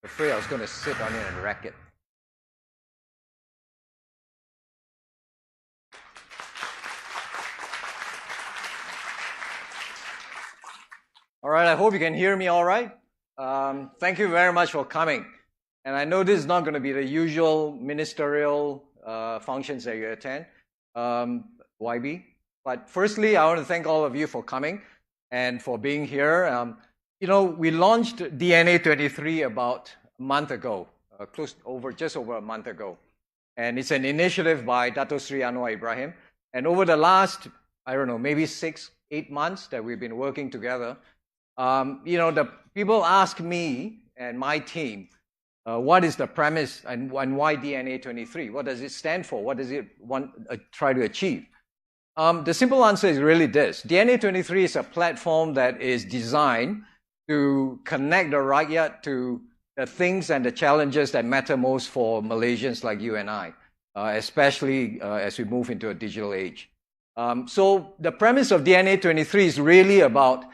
Afraid I was going to sit on it and wreck it. All right, I hope you can hear me all right. Thank you very much for coming. And I know this is not going to be the usual ministerial functions that you attend, YB. But firstly, I want to thank all of you for coming and for being here. We launched DNA23 about a month ago, just over a month ago. And it's an initiative by Dato Sri Anwar Ibrahim. And over the last, I don't know, maybe 6-8 months that we've been working together, the people ask me and my team, what is the premise and why DNA23? What does it stand for? What does it try to achieve? The simple answer is really this. DNA23 is a platform that is designed to connect the rakyat to the things and the challenges that matter most for Malaysians like you and I, especially as we move into a digital age. So the premise of DNA23 is really about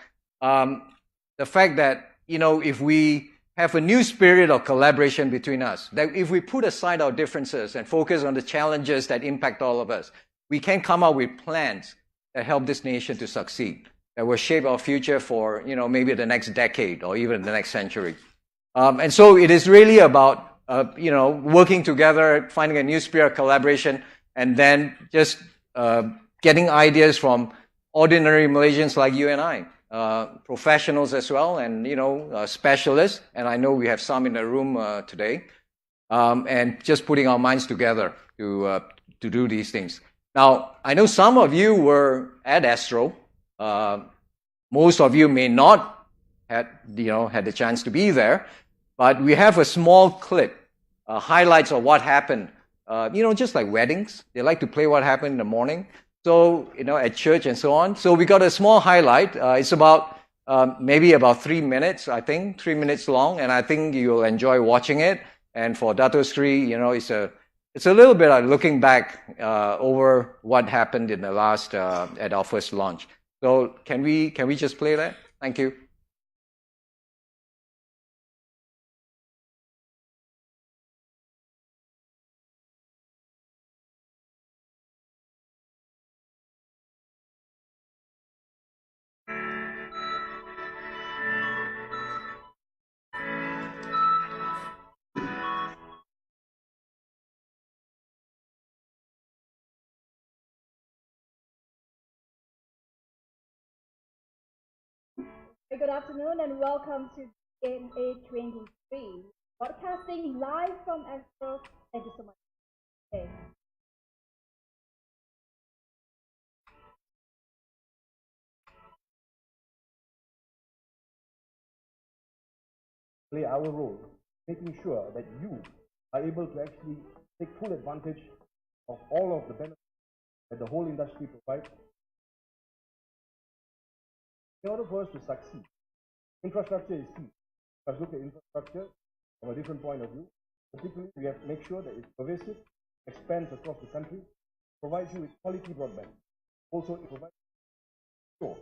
the fact that, if we have a new spirit of collaboration between us, that if we put aside our differences and focus on the challenges that impact all of us, we can come up with plans that help this nation to succeed, that will shape our future for, maybe the next decade or even the next century. And so it is really about, working together, finding a new spirit of collaboration, and then just getting ideas from ordinary Malaysians like you and I, professionals as well, and, specialists. And I know we have some in the room today, and just putting our minds together to do these things. Now, I know some of you were at Astro. Most of you may not had the chance to be there, but we have a small clip, highlights of what happened. Just like weddings, they like to play what happened in the morning. So, at church and so on. So we got a small highlight. It's about maybe about 3 minutes, I think, 3 minutes long, and I think you'll enjoy watching it. And for Dato Sri, it's a little bit like looking back over what happened in the last at our first launch. So can we just play that? Thank you. Good afternoon and welcome to DNA23, broadcasting live from Astro. Thank you so much. Okay. Play our role, making sure that you are able to actually take full advantage of all of the benefits that the whole industry provides. In order for us to succeed, infrastructure is key. Let's look at infrastructure from a different point of view. Particularly, we have to make sure that it's pervasive, expands across the country, provides you with quality broadband. Also, it provides sure.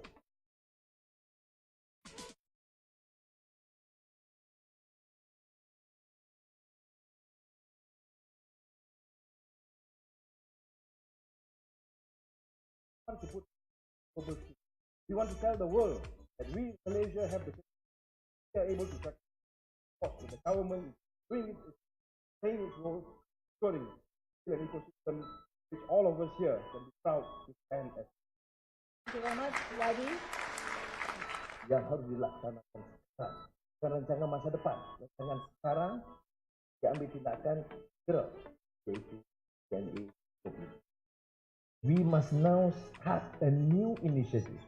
We want to tell the world that we in Malaysia have we are able to track costs. The government is doing it, playing its role, ensuring an ecosystem which all of us here can be proud to stand as. Thank you very much, Wadi. Yang harus dilaksanakan sekarang. Rancangan masa depan. Rancangan sekarang diambil tindakan segera, yaitu DNA. We must now start a new initiative.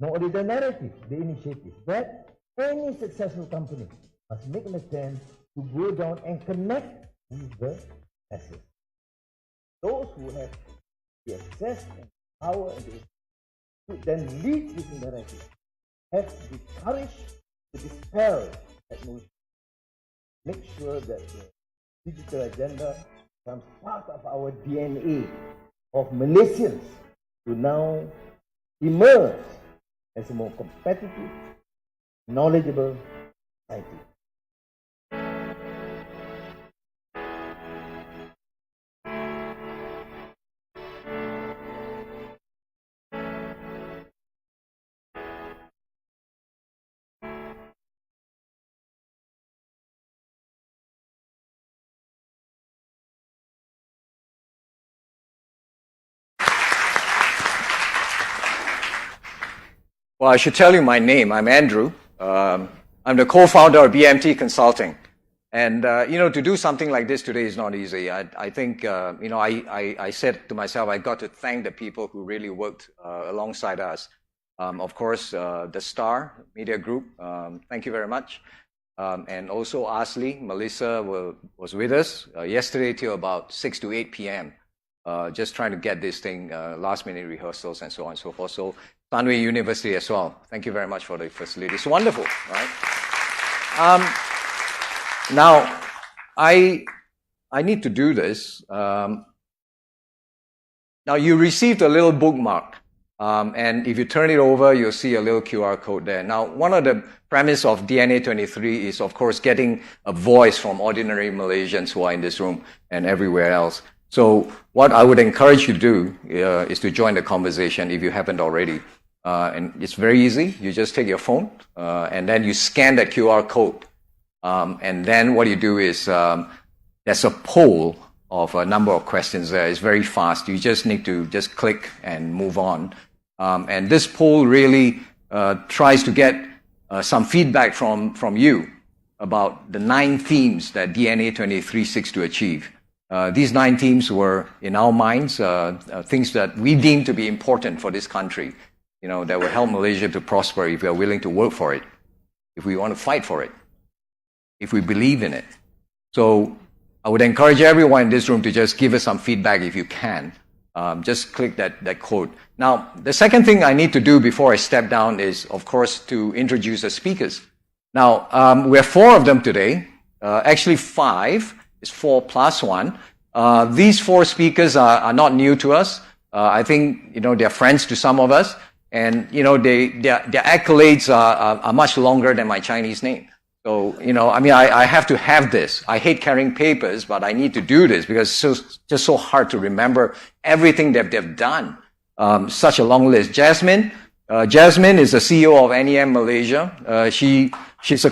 Not only the narrative, the initiative, that any successful company must make an attempt to go down and connect with the masses. Those who have the access and power and to then lead this narrative have the courage to dispel that notion. Make sure that the digital agenda becomes part of our DNA of Malaysians to now emerge as a more competitive, knowledgeable society. Well, I should tell you my name. I'm Andrew. I'm the co-founder of BMT Consulting. And, to do something like this today is not easy. I think, I said to myself, I got to thank the people who really worked alongside us. Of course, the Star Media Group, thank you very much. And also Asli, Melissa was with us yesterday till about 6 to 8 p.m. Just trying to get this thing, last minute rehearsals and so on and so forth. So Stanway University as well. Thank you very much for the facility. It's wonderful, right? Now, I need to do this. Now, you received a little bookmark. And if you turn it over, you'll see a little QR code there. Now, one of the premise of DNA23 is, of course, getting a voice from ordinary Malaysians who are in this room and everywhere else. So what I would encourage you to do is to join the conversation if you haven't already. And it's very easy. You just take your phone and then you scan that QR code. And then what you do is there's a poll of a number of questions there. It's very fast. You just need to just click and move on. And this poll really tries to get some feedback from you about the 9 themes that DNA23 seeks to achieve. These 9 themes were, in our minds, things that we deem to be important for this country, that will help Malaysia to prosper if we are willing to work for it, if we want to fight for it, if we believe in it. So I would encourage everyone in this room to just give us some feedback if you can. Just click that code. Now, the second thing I need to do before I step down is, of course, to introduce the speakers. Now, we have 4 of them today. Actually 5. It's 4 plus 1. These 4 speakers are not new to us. I think, they're friends to some of us. And, their accolades are much longer than my Chinese name. So, I have to have this. I hate carrying papers, but I need to do this because it's just so hard to remember everything that they've done. Such a long list. Jasmine is the CEO of NEM Malaysia. She's a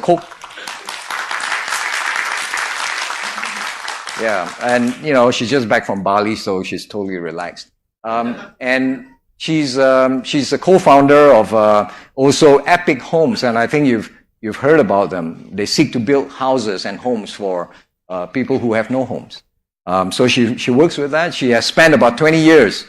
Yeah, and she's just back from Bali, so she's totally relaxed. And she's a co-founder of also Epic Homes, and I think you've heard about them. They seek to build houses and homes for people who have no homes. So she works with that. She has spent about 20 years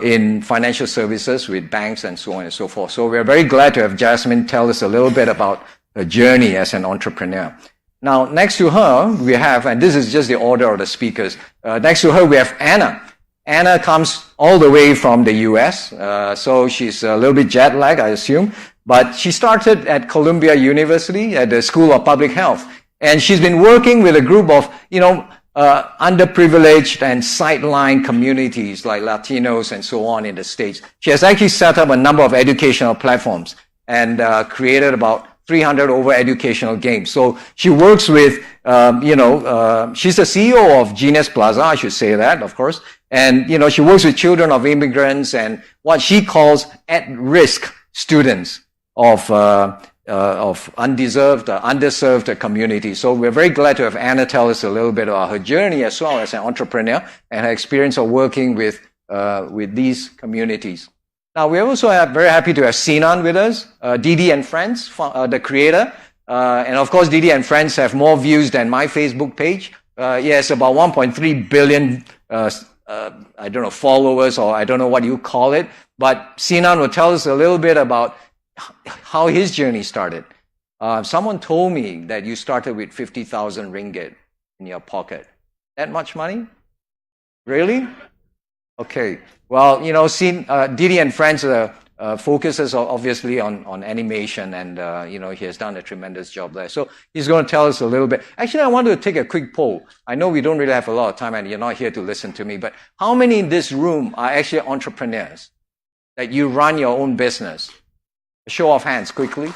in financial services with banks and so on and so forth. So we're very glad to have Jasmine tell us a little bit about her journey as an entrepreneur. Now, next to her, we have, and this is just the order of the speakers, next to her we have Anna. Anna comes all the way from the US, so she's a little bit jet lagged, I assume, but she started at Columbia University at the School of Public Health, and she's been working with a group of, underprivileged and sidelined communities like Latinos and so on in the States. She has actually set up a number of educational platforms and created about 300 over educational games. So she works with, she's the CEO of Genius Plaza, I should say that, of course. And, she works with children of immigrants and what she calls at-risk students of underserved communities. So we're very glad to have Anna tell us a little bit about her journey as well as an entrepreneur and her experience of working with these communities. Now, we also are very happy to have Sinan with us, Didi and Friends, the creator. And of course, Didi and Friends have more views than my Facebook page. Yes, about 1.3 billion, followers, or I don't know what you call it. But Sinan will tell us a little bit about how his journey started. Someone told me that you started with 50,000 ringgit in your pocket. That much money? Really? Okay. Well, Didi and Friends focuses obviously on animation, and he has done a tremendous job there. So he's going to tell us a little bit. Actually, I wanted to take a quick poll. I know we don't really have a lot of time, and you're not here to listen to me. But how many in this room are actually entrepreneurs? That you run your own business? A show of hands, quickly.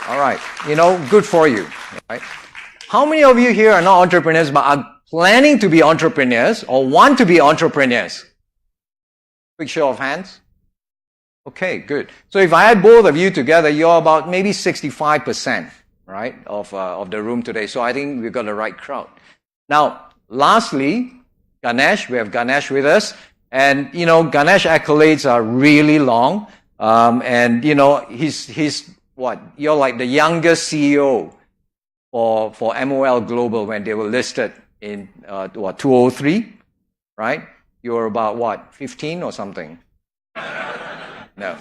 All right. Good for you. Right? How many of you here are not entrepreneurs but are planning to be entrepreneurs or want to be entrepreneurs? Quick show of hands. Okay, good. So if I had both of you together, you're about maybe 65%, right, of the room today. So I think we've got the right crowd. Now, lastly, Ganesh. We have Ganesh with us. And, Ganesh accolades are really long. And you know, he's what? You're like the youngest CEO for MOL Global when they were listed in 2003, right? You were about what, 15 or something? No.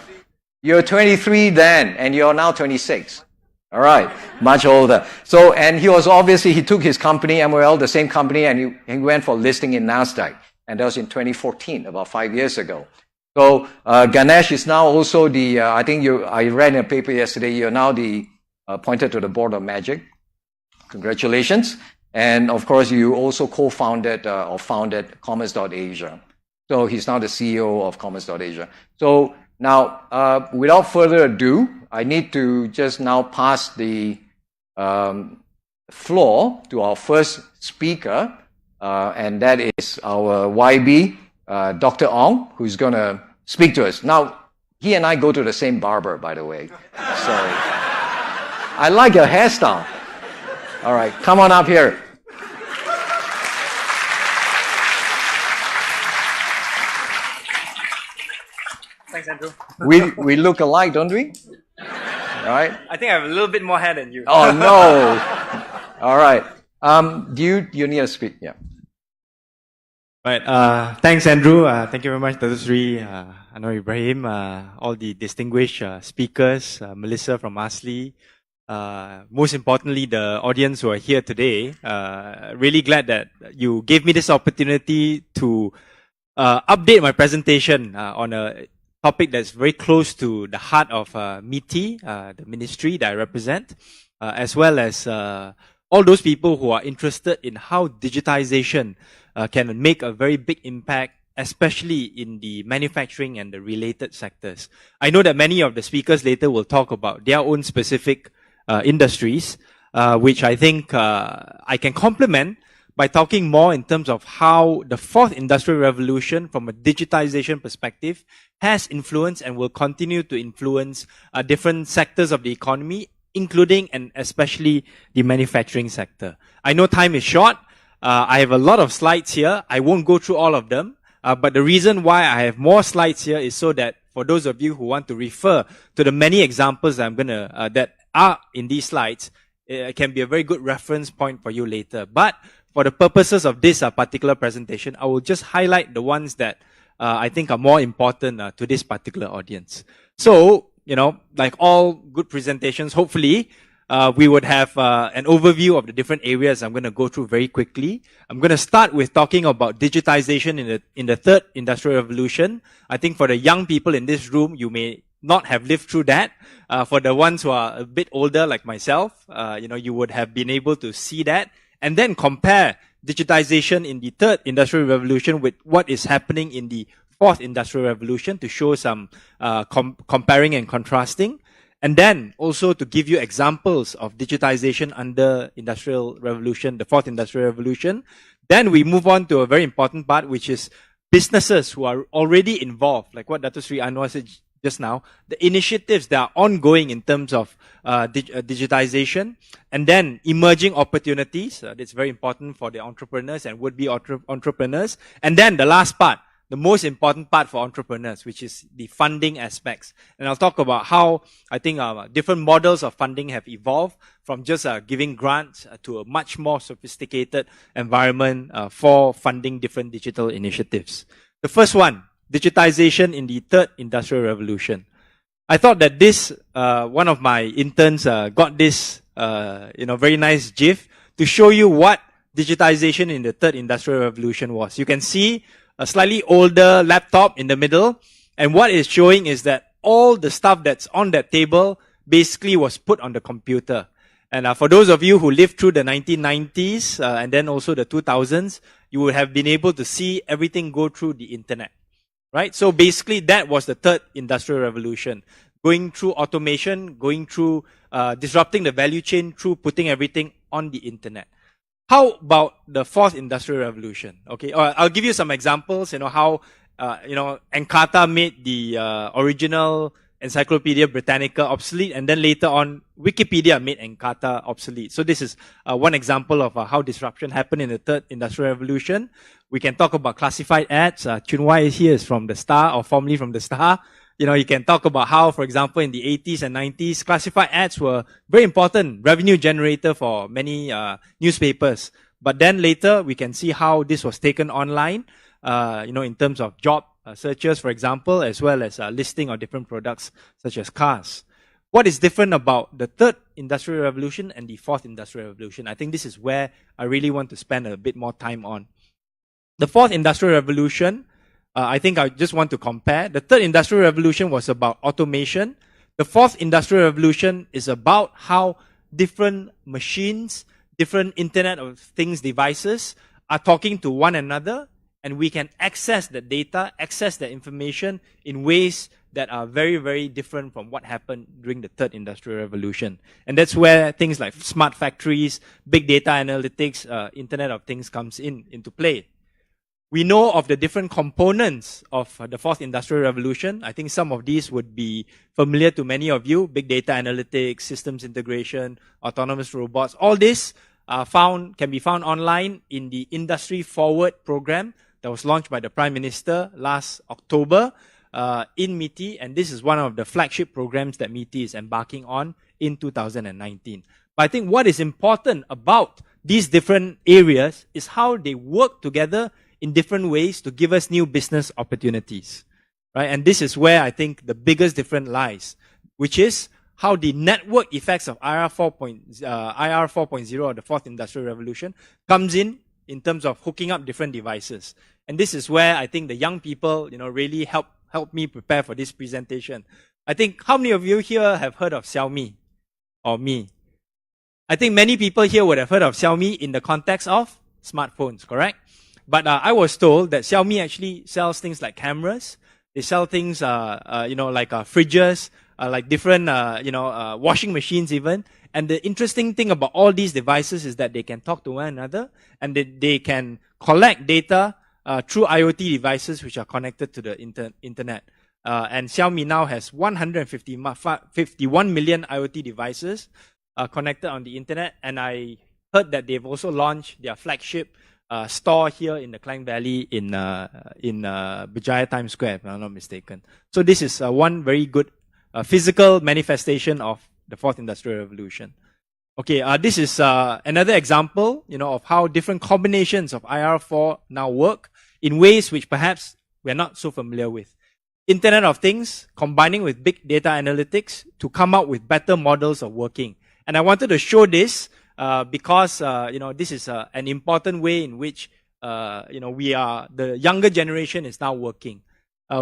You're 23 then, and you're now 26. All right, much older. So, and he took his company, MOL, the same company, and he went for listing in NASDAQ. And that was in 2014, about 5 years ago. So, Ganesh is now also I read in a paper yesterday, you're now appointed to the board of Magic. Congratulations. And of course, you also co-founded or founded Commerce.Asia. So he's now the CEO of Commerce.Asia. So now, without further ado, I need to just now pass the floor to our first speaker, and that is our YB, Dr. Ong, who's going to speak to us. Now, he and I go to the same barber, by the way. So I like your hairstyle. All right, come on up here. Thanks, Andrew. We look alike, don't we? All right. I think I have a little bit more hair than you. Oh no! All right. Do you need to speak? Yeah. Right. Thanks, Andrew. Thank you very much, Dr. Sri, Anwar Ibrahim, all the distinguished speakers, Melissa from Asli. Most importantly, the audience who are here today. Really glad that you gave me this opportunity to update my presentation on a topic that's very close to the heart of MITI, the ministry that I represent, as well as all those people who are interested in how digitization can make a very big impact, especially in the manufacturing and the related sectors. I know that many of the speakers later will talk about their own specific industries, which I think I can complement by talking more in terms of how the fourth industrial revolution from a digitization perspective has influenced and will continue to influence different sectors of the economy, including and especially the manufacturing sector. I know time is short. I have a lot of slides here. I won't go through all of them, but the reason why I have more slides here is so that for those of you who want to refer to the many examples that are in these slides, it can be a very good reference point for you later. But for the purposes of this particular presentation, I will just highlight the ones that I think are more important to this particular audience. So, you know, like all good presentations, hopefully, we would have an overview of the different areas I'm going to go through very quickly. I'm going to start with talking about digitization in the third industrial revolution. I think for the young people in this room, you may not have lived through that. For the ones who are a bit older, like myself, you would have been able to see that and then compare digitization in the third industrial revolution with what is happening in the fourth industrial revolution to show some comparing and contrasting. And then also to give you examples of digitization under industrial revolution, the fourth industrial revolution. Then we move on to a very important part, which is businesses who are already involved, like what Dr. Sri Anwar said just now, the initiatives that are ongoing in terms of digitization, and then emerging opportunities. That's very important for the entrepreneurs and would-be entrepreneurs. And then the last part, the most important part for entrepreneurs, which is the funding aspects. And I'll talk about how I think different models of funding have evolved from just giving grants to a much more sophisticated environment for funding different digital initiatives. The first one, digitization in the third industrial revolution. I thought that this, one of my interns got this, very nice GIF to show you what digitization in the third industrial revolution was. You can see a slightly older laptop in the middle, and what it's showing is that all the stuff that's on that table basically was put on the computer. And for those of you who lived through the 1990s and then also the 2000s, you would have been able to see everything go through the internet. Right? So basically that was the third industrial revolution. Going through automation, going through disrupting the value chain through putting everything on the internet. How about the fourth industrial revolution? Okay, I'll give you some examples, how, Encarta made the original Encyclopedia Britannica obsolete, and then later on, Wikipedia made Encarta obsolete. So this is one example of how disruption happened in the third industrial revolution. We can talk about classified ads. Chun Wai is here, is from the Star, or formerly from the Star. You can talk about how, for example, in the 80s and 90s, classified ads were very important revenue generator for many newspapers. But then later, we can see how this was taken online, in terms of job searches, for example, as well as listing of different products such as cars. What is different about the third industrial revolution and the fourth industrial revolution? I think this is where I really want to spend a bit more time on. The fourth industrial revolution, I think I just want to compare. The third industrial revolution was about automation. The fourth industrial revolution is about how different machines, different Internet of Things devices are talking to one another, and we can access the data, access the information in ways that are very, very different from what happened during the third industrial revolution. And that's where things like smart factories, big data analytics, Internet of Things comes into play. We know of the different components of the fourth industrial revolution. I think some of these would be familiar to many of you. Big data analytics, systems integration, autonomous robots. All this can be found online in the Industry Forward program that was launched by the Prime Minister last October in MITI, and this is one of the flagship programs that MITI is embarking on in 2019. But I think what is important about these different areas is how they work together in different ways to give us new business opportunities, right? And this is where I think the biggest difference lies, which is how the network effects of IR 4.0 or the fourth industrial revolution comes in terms of hooking up different devices. And this is where I think the young people, really help me prepare for this presentation. I think, how many of you here have heard of Xiaomi or Mi? I think many people here would have heard of Xiaomi in the context of smartphones, correct? But I was told that Xiaomi actually sells things like cameras. They sell things, like fridges, like different, washing machines even. And the interesting thing about all these devices is that they can talk to one another, and they can collect data through IoT devices which are connected to the internet. And Xiaomi now has 151 million IoT devices connected on the internet. And I heard that they've also launched their flagship store here in the Klang Valley in Berjaya Times Square, if I'm not mistaken. So this is one very good physical manifestation of the fourth industrial revolution. Okay, this is another example, of how different combinations of IR4 now work in ways which perhaps we're not so familiar with. Internet of Things combining with big data analytics to come up with better models of working. And I wanted to show this because this is an important way in which the younger generation is now working.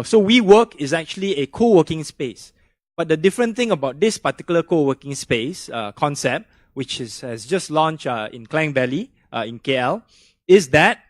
So WeWork is actually a co-working space. But the different thing about this particular co-working space concept, which has just launched in Klang Valley in KL, is that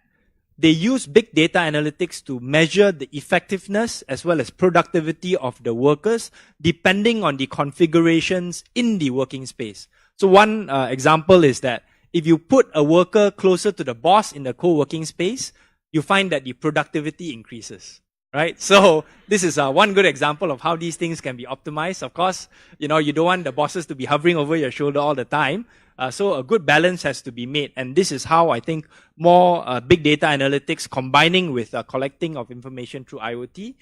they use big data analytics to measure the effectiveness as well as productivity of the workers depending on the configurations in the working space. So one example is that if you put a worker closer to the boss in the co-working space, you find that the productivity increases, right? So this is one good example of how these things can be optimized. Of course, you don't want the bosses to be hovering over your shoulder all the time. So a good balance has to be made. And this is how I think more big data analytics combining with collecting of information through IoT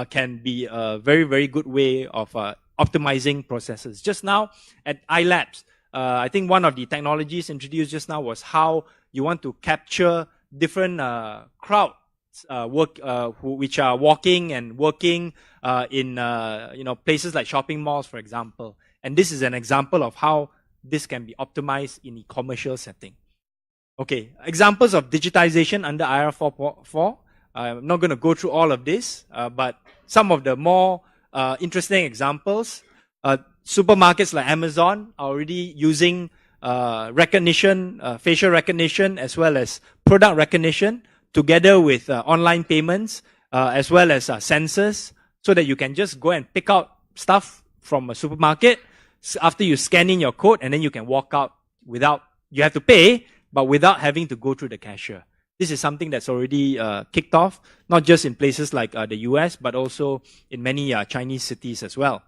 can be a very, very good way of optimizing processes. Just now at iLabs, I think one of the technologies introduced just now was how you want to capture different crowds which are walking and working in places like shopping malls, for example. And this is an example of how this can be optimized in a commercial setting. Okay, examples of digitization under IR 4.4. I'm not going to go through all of this, but some of the more interesting examples. Supermarkets like Amazon are already using recognition, facial recognition, as well as product recognition, together with online payments, as well as sensors, so that you can just go and pick out stuff from a supermarket after you scan in your code, and then you can walk out without, you have to pay, but without having to go through the cashier. This is something that's already kicked off, not just in places like the US, but also in many Chinese cities as well.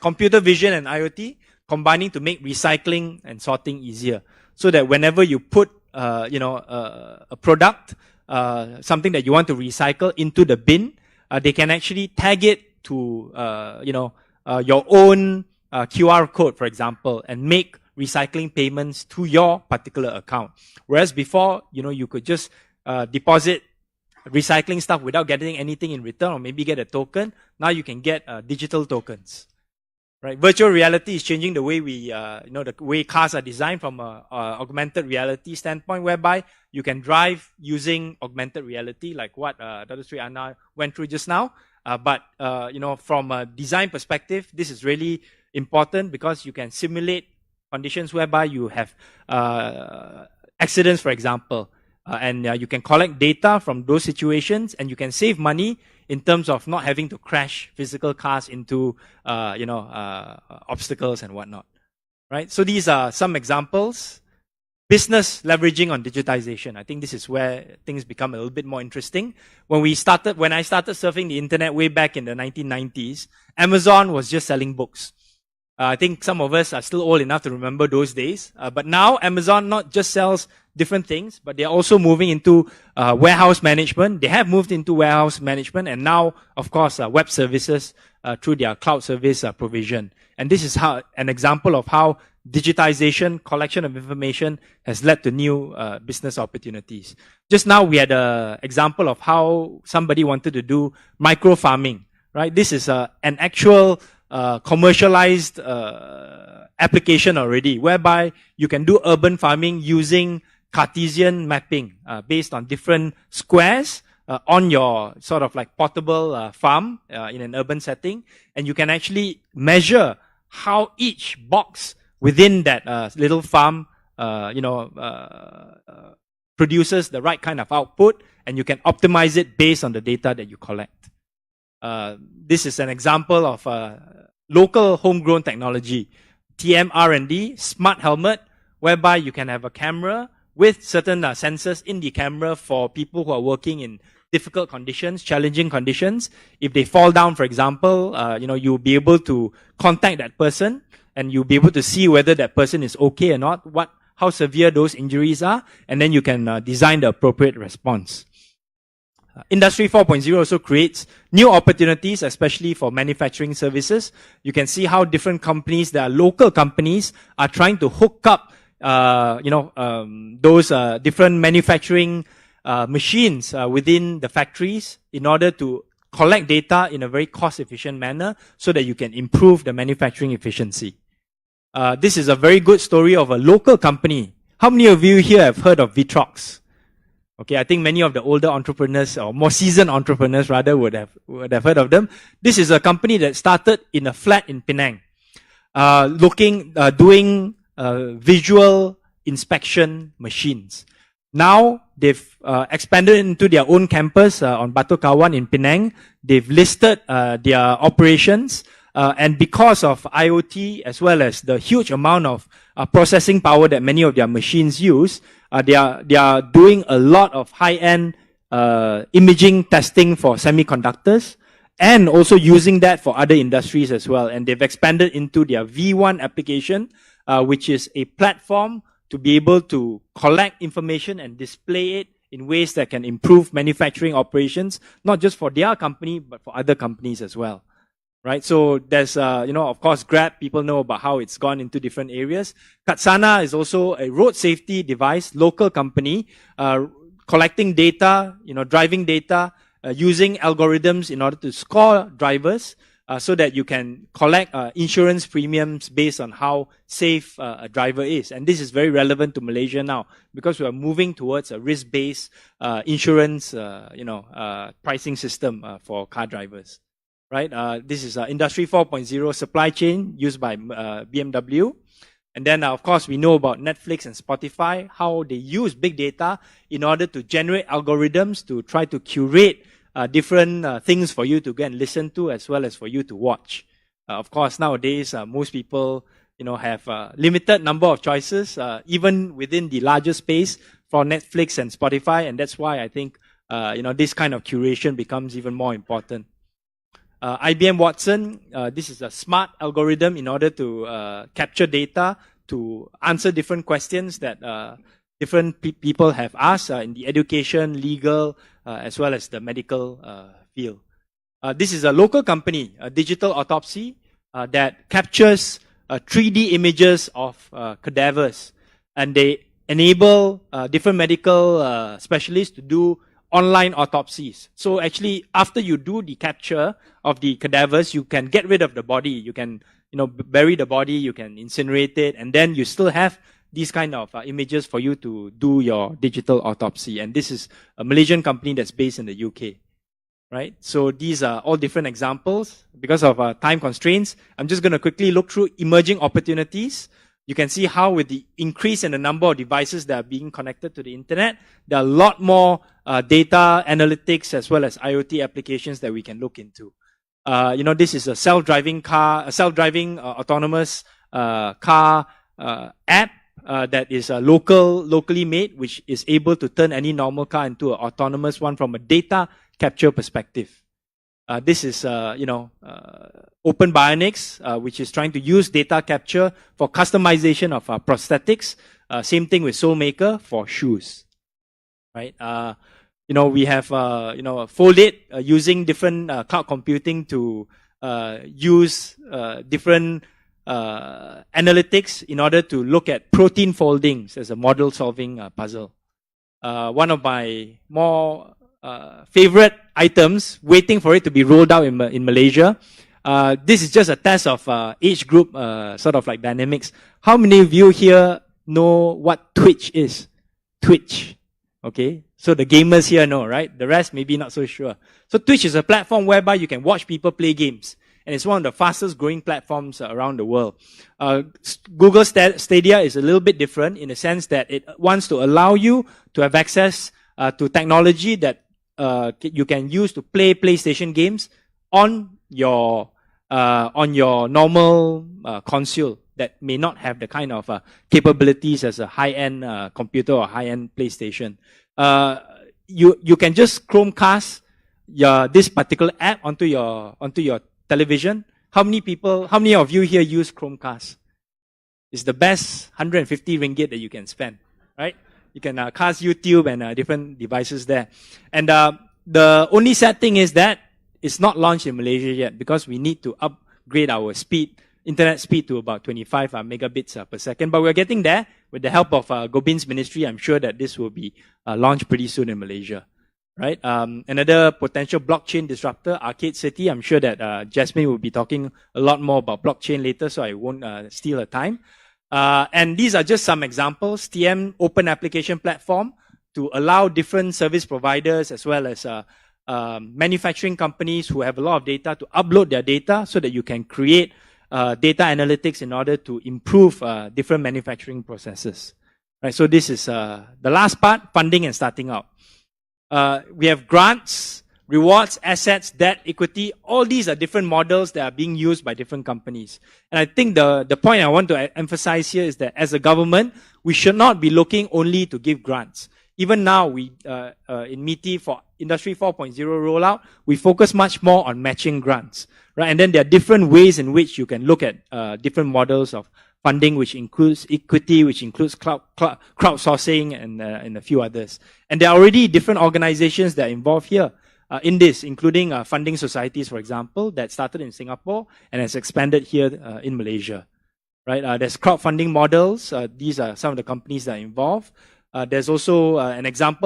Computer vision and IoT combining to make recycling and sorting easier, so that whenever you put a product, something that you want to recycle into the bin, they can actually tag it to, your own QR code, for example, and make recycling payments to your particular account. Whereas before, you could just deposit recycling stuff without getting anything in return, or maybe get a token. Now you can get digital tokens. Right, virtual reality is changing the way the way cars are designed from a augmented reality standpoint, whereby you can drive using augmented reality, like what Dr. Sri Anna went through just now. But from a design perspective, this is really important because you can simulate conditions whereby you have accidents, for example, and you can collect data from those situations, and you can save money in terms of not having to crash physical cars into, obstacles and whatnot, right? So these are some examples. Business leveraging on digitization. I think this is where things become a little bit more interesting. When I started surfing the internet way back in the 1990s, Amazon was just selling books. I think some of us are still old enough to remember those days. But now Amazon not just sells different things, but they're also moving into warehouse management. They have moved into warehouse management, and now, of course, web services through their cloud service provision. And this is an example of how digitization, collection of information has led to new business opportunities. Just now, we had an example of how somebody wanted to do micro farming, right? This is an actual commercialized application already, whereby you can do urban farming using Cartesian mapping based on different squares on your sort of like portable farm in an urban setting, and you can actually measure how each box within that little farm produces the right kind of output, and you can optimize it based on the data that you collect. This is an example of local homegrown technology, TMR&D, smart helmet, whereby you can have a camera with certain sensors in the camera for people who are working in difficult conditions, challenging conditions. If they fall down, for example, you'll be able to contact that person, and you'll be able to see whether that person is okay or not, how severe those injuries are, and then you can design the appropriate response. Industry 4.0 also creates new opportunities, especially for manufacturing services. You can see how different companies, that are local companies, are trying to hook up, those different manufacturing machines within the factories in order to collect data in a very cost-efficient manner so that you can improve the manufacturing efficiency. This is a very good story of a local company. How many of you here have heard of Vitrox? Okay, I think many of the older entrepreneurs, or more seasoned entrepreneurs rather, would have heard of them. This is a company that started in a flat in Penang, doing visual inspection machines. Now they've expanded into their own campus on Batu Kawan in Penang. They've listed their operations, and because of IoT as well as the huge amount of processing power that many of their machines use, they are doing a lot of high-end imaging testing for semiconductors, and also using that for other industries as well. And they've expanded into their V1 application, which is a platform to be able to collect information and display it in ways that can improve manufacturing operations, not just for their company, but for other companies as well. Right, so there's, of course, Grab. People know about how it's gone into different areas. Katsana is also a road safety device, local company, collecting data, driving data, using algorithms in order to score drivers, so that you can collect insurance premiums based on how safe a driver is. And this is very relevant to Malaysia now, because we are moving towards a risk-based insurance, pricing system for car drivers. Right, this is Industry 4.0 supply chain used by BMW. And then, of course, we know about Netflix and Spotify, how they use big data in order to generate algorithms to try to curate different things for you to go and listen to, as well as for you to watch. Of course, nowadays, most people, have a limited number of choices, even within the larger space for Netflix and Spotify. And that's why I think, this kind of curation becomes even more important. IBM Watson, this is a smart algorithm in order to capture data to answer different questions that different people have asked in the education, legal, as well as the medical field. This is a local company, a digital autopsy, that captures 3D images of cadavers, and they enable different medical specialists to do online autopsies. So actually, after you do the capture of the cadavers, you can get rid of the body. You can, bury the body. You can incinerate it, and then you still have these kind of images for you to do your digital autopsy. And this is a Malaysian company that's based in the UK. Right? So these are all different examples. Because of time constraints, I'm just going to quickly look through emerging opportunities. You can see how with the increase in the number of devices that are being connected to the internet, there are a lot more data analytics as well as IoT applications that we can look into. This is a self-driving autonomous car app that is locally made, which is able to turn any normal car into an autonomous one from a data capture perspective. This is, Open Bionics, which is trying to use data capture for customization of prosthetics. Same thing with Soulmaker for shoes, right? We have, Foldit using different cloud computing to use different analytics in order to look at protein foldings as a model solving puzzle. One of my more favorite items waiting for it to be rolled out in Malaysia. This is just a test of age group sort of like dynamics. How many of you here know what Twitch is? Twitch. Okay. So the gamers here know, right? The rest maybe not so sure. So Twitch is a platform whereby you can watch people play games. And it's one of the fastest growing platforms around the world. Google Stadia is a little bit different in the sense that it wants to allow you to have access to technology that you can use to play PlayStation games on your normal console that may not have the kind of capabilities as a high-end computer or high-end PlayStation. You can just Chromecast this particular app onto your television. How many of you here use Chromecast? It's the best 150 ringgit that you can spend, right? You can cast YouTube and different devices there. And the only sad thing is that it's not launched in Malaysia yet because we need to upgrade our internet speed to about 25 megabits per second. But we're getting there with the help of Gobin's ministry. I'm sure that this will be launched pretty soon in Malaysia. Right? Another potential blockchain disruptor, Arcade City. I'm sure that Jasmine will be talking a lot more about blockchain later, so I won't steal her time. And these are just some examples. TM Open Application Platform to allow different service providers as well as manufacturing companies who have a lot of data to upload their data so that you can create data analytics in order to improve different manufacturing processes. Right, so this is the last part, funding and starting out. We have grants, rewards, assets, debt, equity. All these are different models that are being used by different companies. And I think the point I want to emphasize here is that as a government, we should not be looking only to give grants. Even now, we in MITI for Industry 4.0 rollout, we focus much more on matching grants. Right? And then there are different ways in which you can look at different models of funding, which includes equity, which includes crowdsourcing, and a few others. And there are already different organizations that are involved here in this, including funding societies, for example, that started in Singapore and has expanded here in Malaysia. Right? There's crowdfunding models. These are some of the companies that are involved. There's also a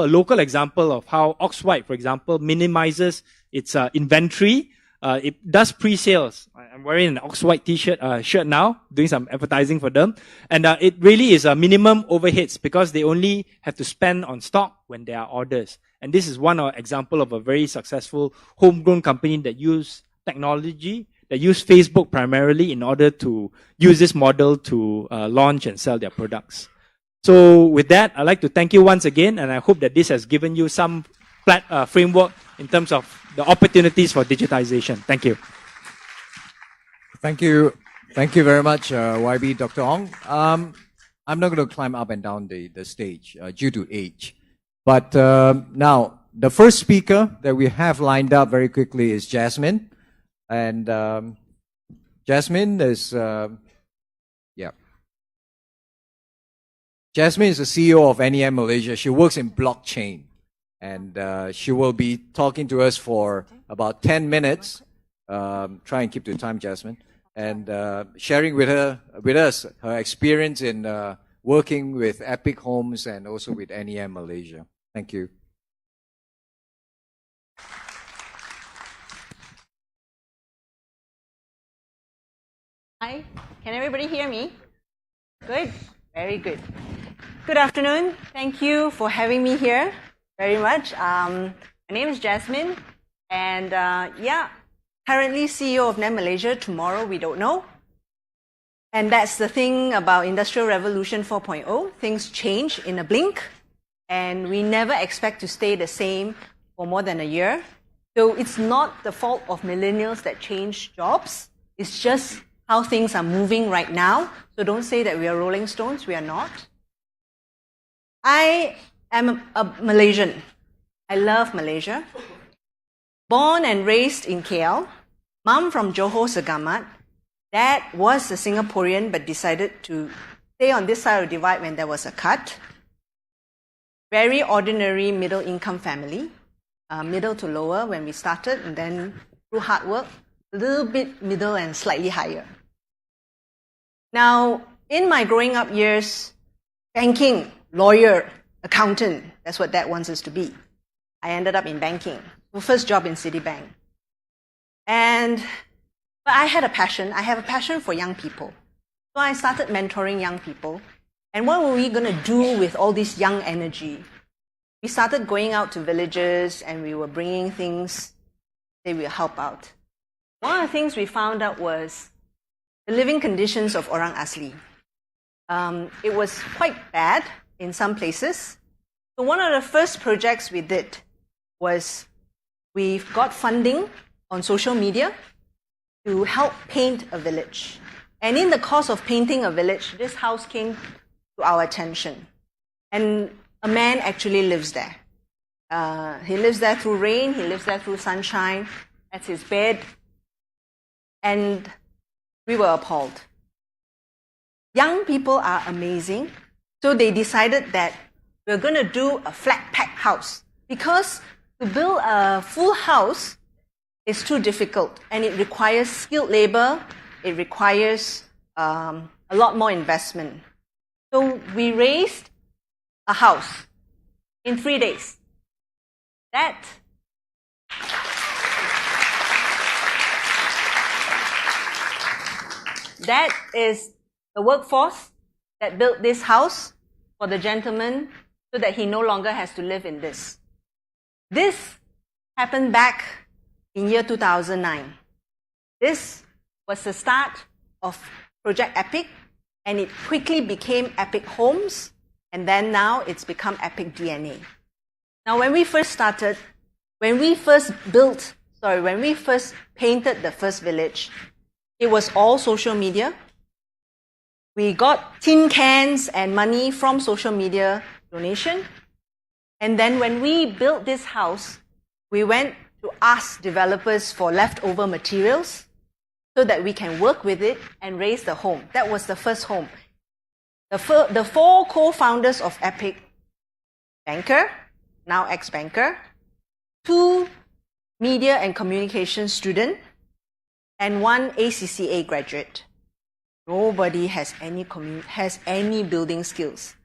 local example of how Oxwhite, for example, minimizes its inventory. It does pre-sales. I'm wearing an Oxwhite shirt now, doing some advertising for them. And it really is a minimum overheads because they only have to spend on stock when there are orders. And this is one example of a very successful homegrown company that use technology, that use Facebook primarily in order to use this model to launch and sell their products. So with that, I'd like to thank you once again, and I hope that this has given you some framework in terms of the opportunities for digitization. Thank you. Thank you. Thank you very much, YB, Dr. Ong. I'm not going to climb up and down the stage due to age. But now, the first speaker that we have lined up very quickly is Jasmine. And Jasmine is, Jasmine is the CEO of NEM Malaysia. She works in blockchain. And she will be talking to us for about 10 minutes. Try and keep to time, Jasmine. And sharing with us her experience in working with Epic Homes and also with NEM Malaysia. Thank you. Hi, can everybody hear me? Good, very good. Good afternoon. Thank you for having me here very much. My name is Jasmine, and currently CEO of NEM Malaysia. Tomorrow we don't know. And that's the thing about Industrial Revolution 4.0. Things change in a blink, and we never expect to stay the same for more than a year. So it's not the fault of millennials that change jobs. It's just how things are moving right now. So don't say that we are Rolling Stones. We are not. I am a Malaysian. I love Malaysia. Born and raised in KL. Mom from Johor Segamat. Dad was a Singaporean but decided to stay on this side of the divide when there was a cut. Very ordinary middle-income family. Middle to lower when we started, and then through hard work, a little bit middle and slightly higher. Now, in my growing up years, banking, lawyer, accountant, that's what Dad wants us to be. I ended up in banking. My first job in Citibank. But I had a passion. I have a passion for young people. So I started mentoring young people. And what were we going to do with all this young energy? We started going out to villages and we were bringing things that will help out. One of the things we found out was the living conditions of Orang Asli. It was quite bad in some places. So one of the first projects we did was we got funding on social media to help paint a village. And in the course of painting a village, this house came to our attention. And a man actually lives there. He lives there through rain, he lives there through sunshine. That's his bed. And we were appalled. Young people are amazing. So they decided that we're going to do a flat pack house. Because to build a full house is too difficult. And it requires skilled labor. It requires a lot more investment. So we raised a house in 3 days. That is the workforce that built this house for the gentleman so that he no longer has to live in this. This happened back in year 2009. This was the start of Project Epic, and it quickly became Epic Homes, and then now it's become Epic DNA. Now, when we first painted the first village, it was all social media. We got tin cans and money from social media donation. And then when we built this house, we went to ask developers for leftover materials so that we can work with it and raise the home. That was the first home. The four co-founders of Epic, banker, now ex-banker, 2 media and communication student, and 1 ACCA graduate. Nobody has any building skills.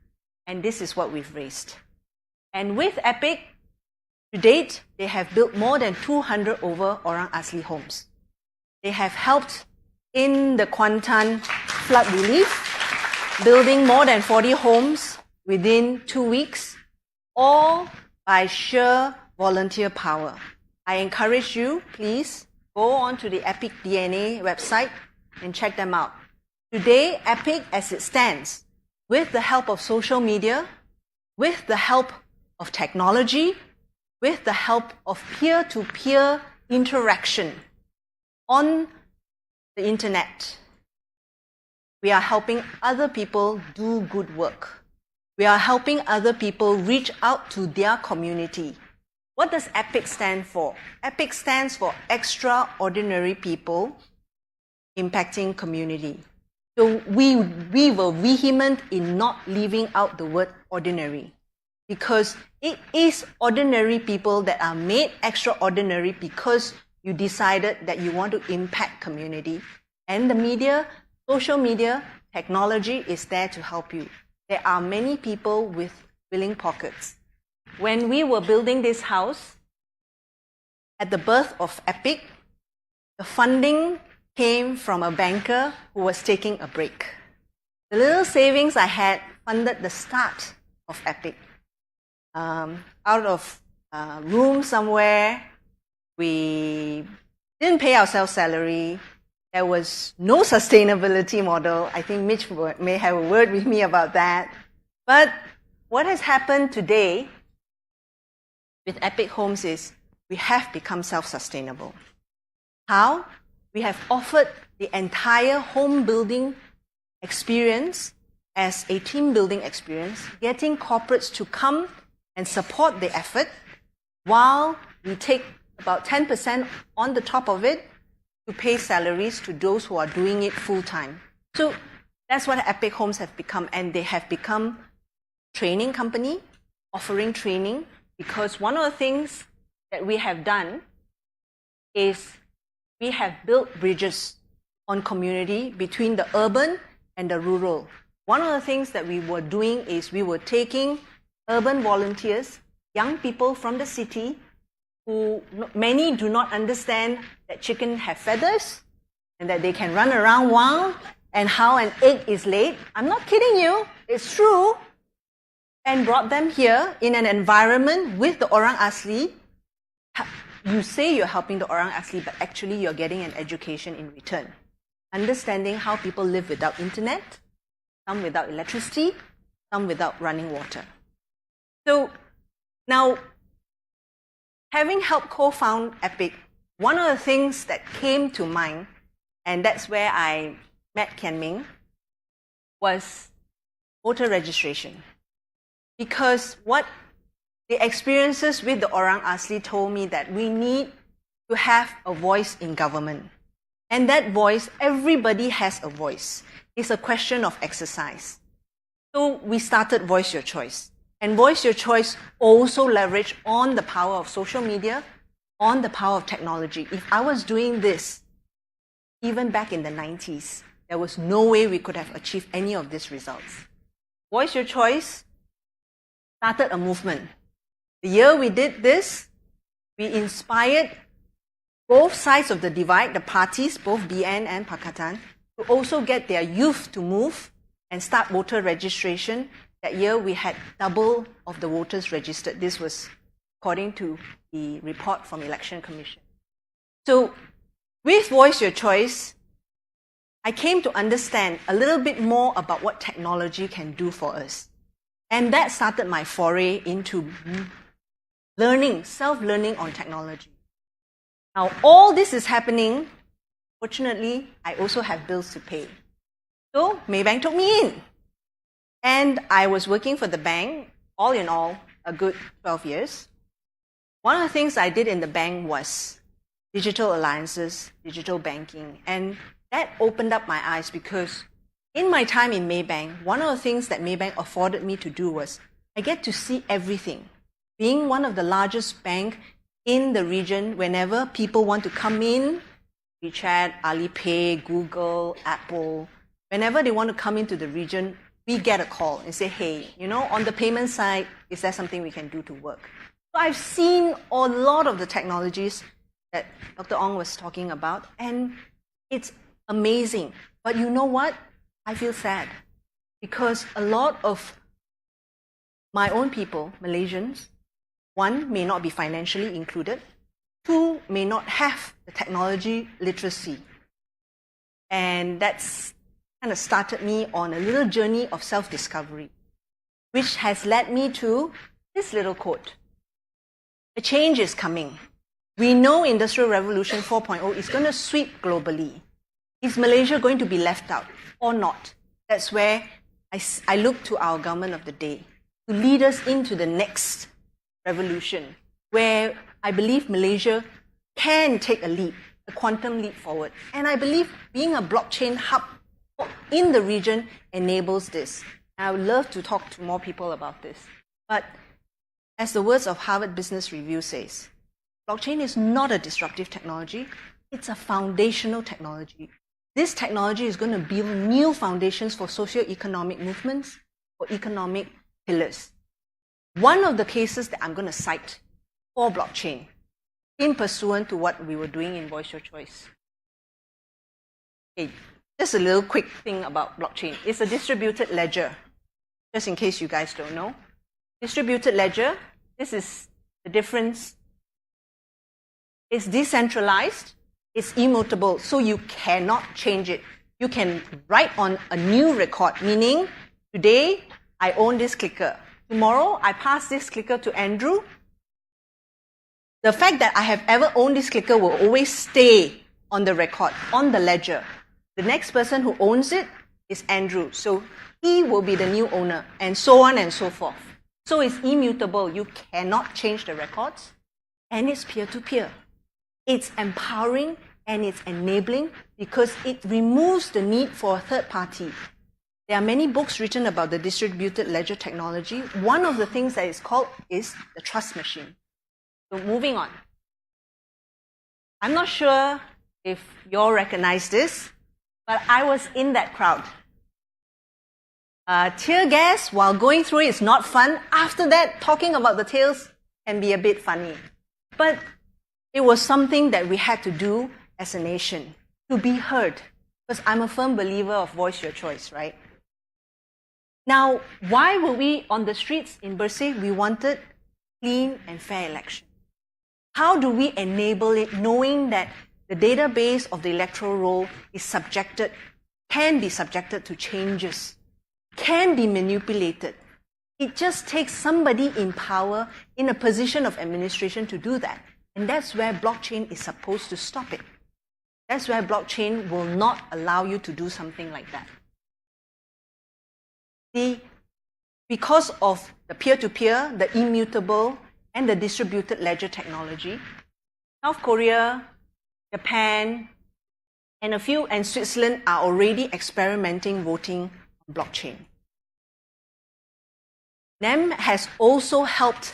And this is what we've raised. And with Epic, to date, they have built more than 200 over Orang Asli homes. They have helped in the Kuantan flood relief, building more than 40 homes within 2 weeks, all by sheer volunteer power. I encourage you, please, go on to the Epic DNA website and check them out. Today, Epic, as it stands, with the help of social media, with the help of technology, with the help of peer-to-peer interaction on the internet, we are helping other people do good work. We are helping other people reach out to their community. What does EPIC stand for? EPIC stands for Extraordinary People Impacting Community. So we were vehement in not leaving out the word ordinary, because it is ordinary people that are made extraordinary because you decided that you want to impact community. And the media, social media, technology is there to help you. There are many people with willing pockets. When we were building this house, at the birth of Epic, the funding came from a banker who was taking a break. The little savings I had funded the start of Epic. Out of a room somewhere, we didn't pay ourselves salary. There was no sustainability model. I think Mitch may have a word with me about that. But what has happened today with Epic Homes is we have become self-sustainable. How? We have offered the entire home building experience as a team building experience, getting corporates to come and support the effort while we take about 10% on the top of it to pay salaries to those who are doing it full time. So that's what Epic Homes have become, and they have become a training company offering training, because one of the things that we have done is we have built bridges on community between the urban and the rural. One of the things that we were doing is we were taking urban volunteers, young people from the city, who many do not understand that chicken have feathers and that they can run around wild and how an egg is laid. I'm not kidding you, it's true. And brought them here in an environment with the Orang Asli. You say you're helping the Orang Asli, but actually you're getting an education in return. Understanding how people live without internet, some without electricity, some without running water. So now, having helped co-found Epic, one of the things that came to mind, and that's where I met Kian Ming, was voter registration. Because what the experiences with the Orang Asli told me that we need to have a voice in government. And that voice, everybody has a voice. It's a question of exercise. So we started Voice Your Choice. And Voice Your Choice also leveraged on the power of social media, on the power of technology. If I was doing this, even back in the 90s, there was no way we could have achieved any of these results. Voice Your Choice started a movement. The year we did this, we inspired both sides of the divide, the parties, both BN and Pakatan, to also get their youth to move and start voter registration. That year we had double of the voters registered. This was according to the report from Election Commission. So with Voice Your Choice, I came to understand a little bit more about what technology can do for us. And that started my foray into learning, self-learning on technology. Now, all this is happening. Fortunately, I also have bills to pay. So Maybank took me in. And I was working for the bank, all in all, a good 12 years. One of the things I did in the bank was digital alliances, digital banking. And that opened up my eyes because in my time in Maybank, one of the things that Maybank afforded me to do was I get to see everything. Being one of the largest banks in the region, whenever people want to come in, WeChat, Alipay, Google, Apple, whenever they want to come into the region, we get a call and say, hey, on the payment side, is there something we can do to work? So I've seen a lot of the technologies that Dr. Ong was talking about, and it's amazing. But you know what? I feel sad because a lot of my own people, Malaysians, one, may not be financially included. Two, may not have the technology literacy. And that's kind of started me on a little journey of self-discovery, which has led me to this little quote. A change is coming. We know Industrial Revolution 4.0 is going to sweep globally. Is Malaysia going to be left out or not? That's where I look to our government of the day to lead us into the next revolution, where I believe Malaysia can take a leap, a quantum leap forward. And I believe being a blockchain hub in the region enables this. I would love to talk to more people about this. But as the words of Harvard Business Review says, blockchain is not a disruptive technology, it's a foundational technology. This technology is going to build new foundations for socio-economic movements, for economic pillars. One of the cases that I'm going to cite for blockchain, in pursuant to what we were doing in Voice Your Choice. Okay, just a little quick thing about blockchain. It's a distributed ledger, just in case you guys don't know. Distributed ledger, this is the difference. It's decentralized, it's immutable, so you cannot change it. You can write on a new record, meaning today I own this clicker. Tomorrow I pass this clicker to Andrew. The fact that I have ever owned this clicker will always stay on the record, on the ledger. The next person who owns it is Andrew, so he will be the new owner, and so on and so forth. So it's immutable. You cannot change the records, and it's peer-to-peer. It's empowering and it's enabling because it removes the need for a third party. There are many books written about the distributed ledger technology. One of the things that is called is the trust machine. So moving on. I'm not sure if you all recognize this, but I was in that crowd. Tear gas while going through it is not fun. After that, talking about the tails can be a bit funny. But it was something that we had to do as a nation, to be heard. Because I'm a firm believer of voice your choice, right? Now, why were we on the streets in Bersih? We wanted clean and fair election. How do we enable it, knowing that the database of the electoral roll is subjected, can be subjected to changes, can be manipulated? It just takes somebody in power, in a position of administration to do that. And that's where blockchain is supposed to stop it. That's where blockchain will not allow you to do something like that. Because of the peer-to-peer, the immutable, and the distributed ledger technology, South Korea, Japan, and Switzerland are already experimenting voting on blockchain. NEM has also helped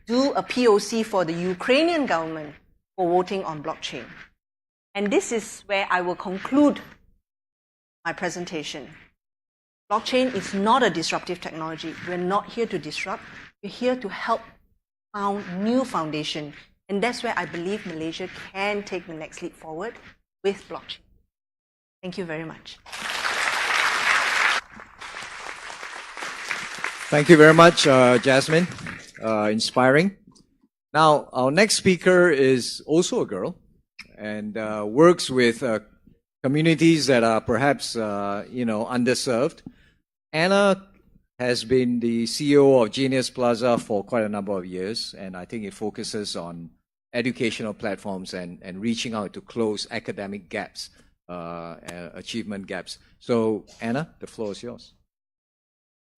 do a POC for the Ukrainian government for voting on blockchain. And this is where I will conclude my presentation. Blockchain is not a disruptive technology. We're not here to disrupt. We're here to help found new foundation. And that's where I believe Malaysia can take the next leap forward with blockchain. Thank you very much. Thank you very much, Jasmine. Inspiring. Now, our next speaker is also a girl and works with communities that are perhaps, underserved. Anna has been the CEO of Genius Plaza for quite a number of years, and I think it focuses on educational platforms and reaching out to close academic gaps, achievement gaps. So, Anna, the floor is yours.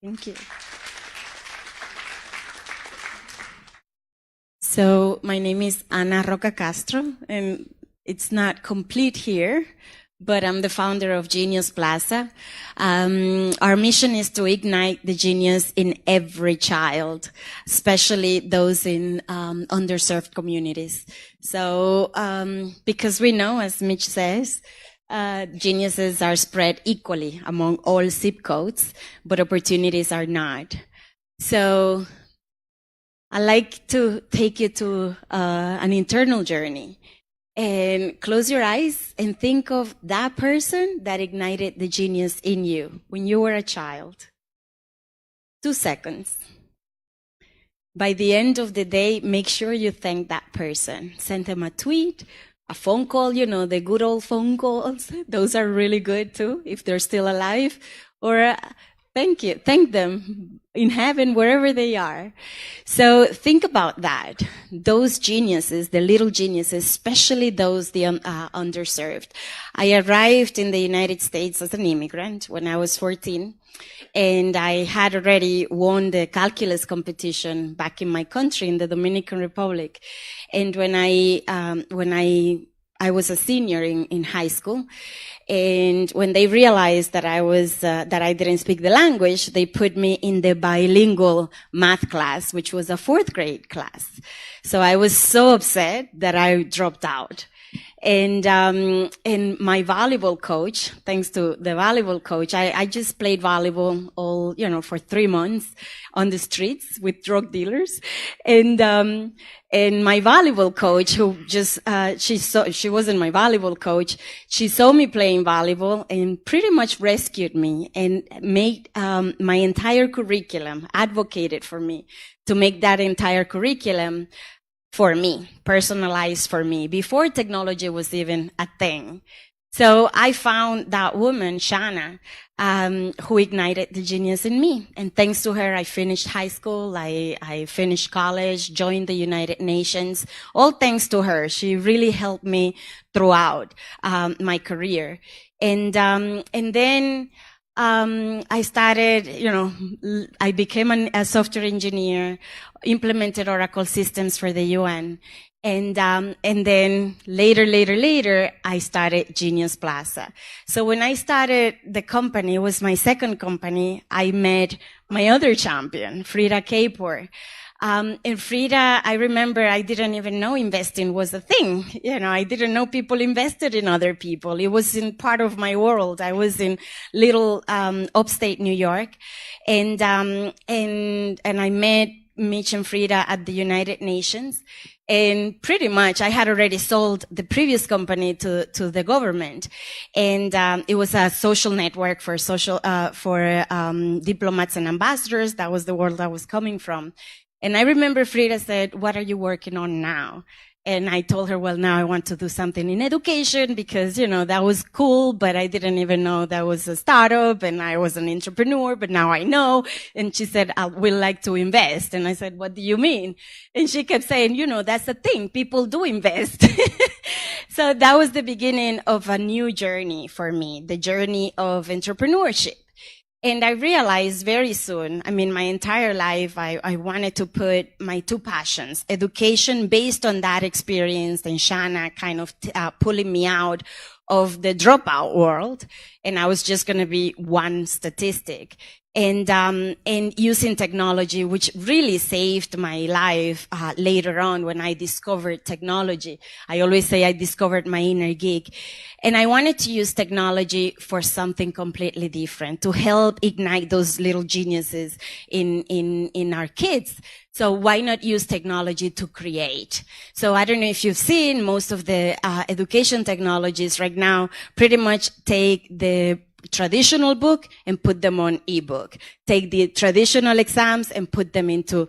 Thank you. So my name is Ana Roca Castro, and it's not complete here, but I'm the founder of Genius Plaza. Our mission is to ignite the genius in every child, especially those in underserved communities. So because we know, as Mitch says, geniuses are spread equally among all zip codes, but opportunities are not. So I like to take you to an internal journey and close your eyes and think of that person that ignited the genius in you when you were a child. 2 seconds. By the end of the day, make sure you thank that person. Send them a tweet, a phone call, the good old phone calls. Those are really good too, if they're still alive. Or thank them in heaven, wherever they are. So think about that. Those geniuses, the little geniuses, especially those the underserved. I arrived in the United States as an immigrant when I was 14, and I had already won the calculus competition back in my country, in the Dominican Republic. And when I I was a senior in high school. And when they realized that that I didn't speak the language, they put me in the bilingual math class, which was a 4th grade class. So I was so upset that I dropped out. And my volleyball coach, thanks to the volleyball coach, I just played volleyball all, for 3 months on the streets with drug dealers. And my volleyball coach, who just, she wasn't my volleyball coach. She saw me playing volleyball and pretty much rescued me and made, my entire curriculum, advocated for me to make that entire curriculum for me, personalized for me, before technology was even a thing. So I found that woman, Shana, who ignited the genius in me. And thanks to her, I finished high school, I finished college, joined the United Nations, all thanks to her. She really helped me throughout my career. And then I started, I became a software engineer, implemented Oracle systems for the UN. And then later, I started Genius Plaza. So when I started the company, it was my second company, I met my other champion, Frida Kapor. And Frida, I remember I didn't even know investing was a thing. I didn't know people invested in other people. It wasn't part of my world. I was in little, upstate New York. And I met Mitch and Frida at the United Nations. And pretty much I had already sold the previous company to the government. And, it was a social network for diplomats and ambassadors. That was the world I was coming from. And I remember Frida said, "What are you working on now?" And I told her, well, now I want to do something in education because, that was cool, but I didn't even know that was a startup and I was an entrepreneur, but now I know. And she said, I would like to invest. And I said, what do you mean? And she kept saying, that's the thing. People do invest. So that was the beginning of a new journey for me, the journey of entrepreneurship. And I realized very soon, my entire life, I wanted to put my two passions, education based on that experience, and Shana kind of pulling me out of the dropout world. And I was just going to be one statistic. And using technology, which really saved my life, later on when I discovered technology. I always say I discovered my inner geek. And I wanted to use technology for something completely different, to help ignite those little geniuses in our kids. So why not use technology to create? So I don't know if you've seen most of the, education technologies right now pretty much take the traditional book and put them on ebook. Take the traditional exams and put them into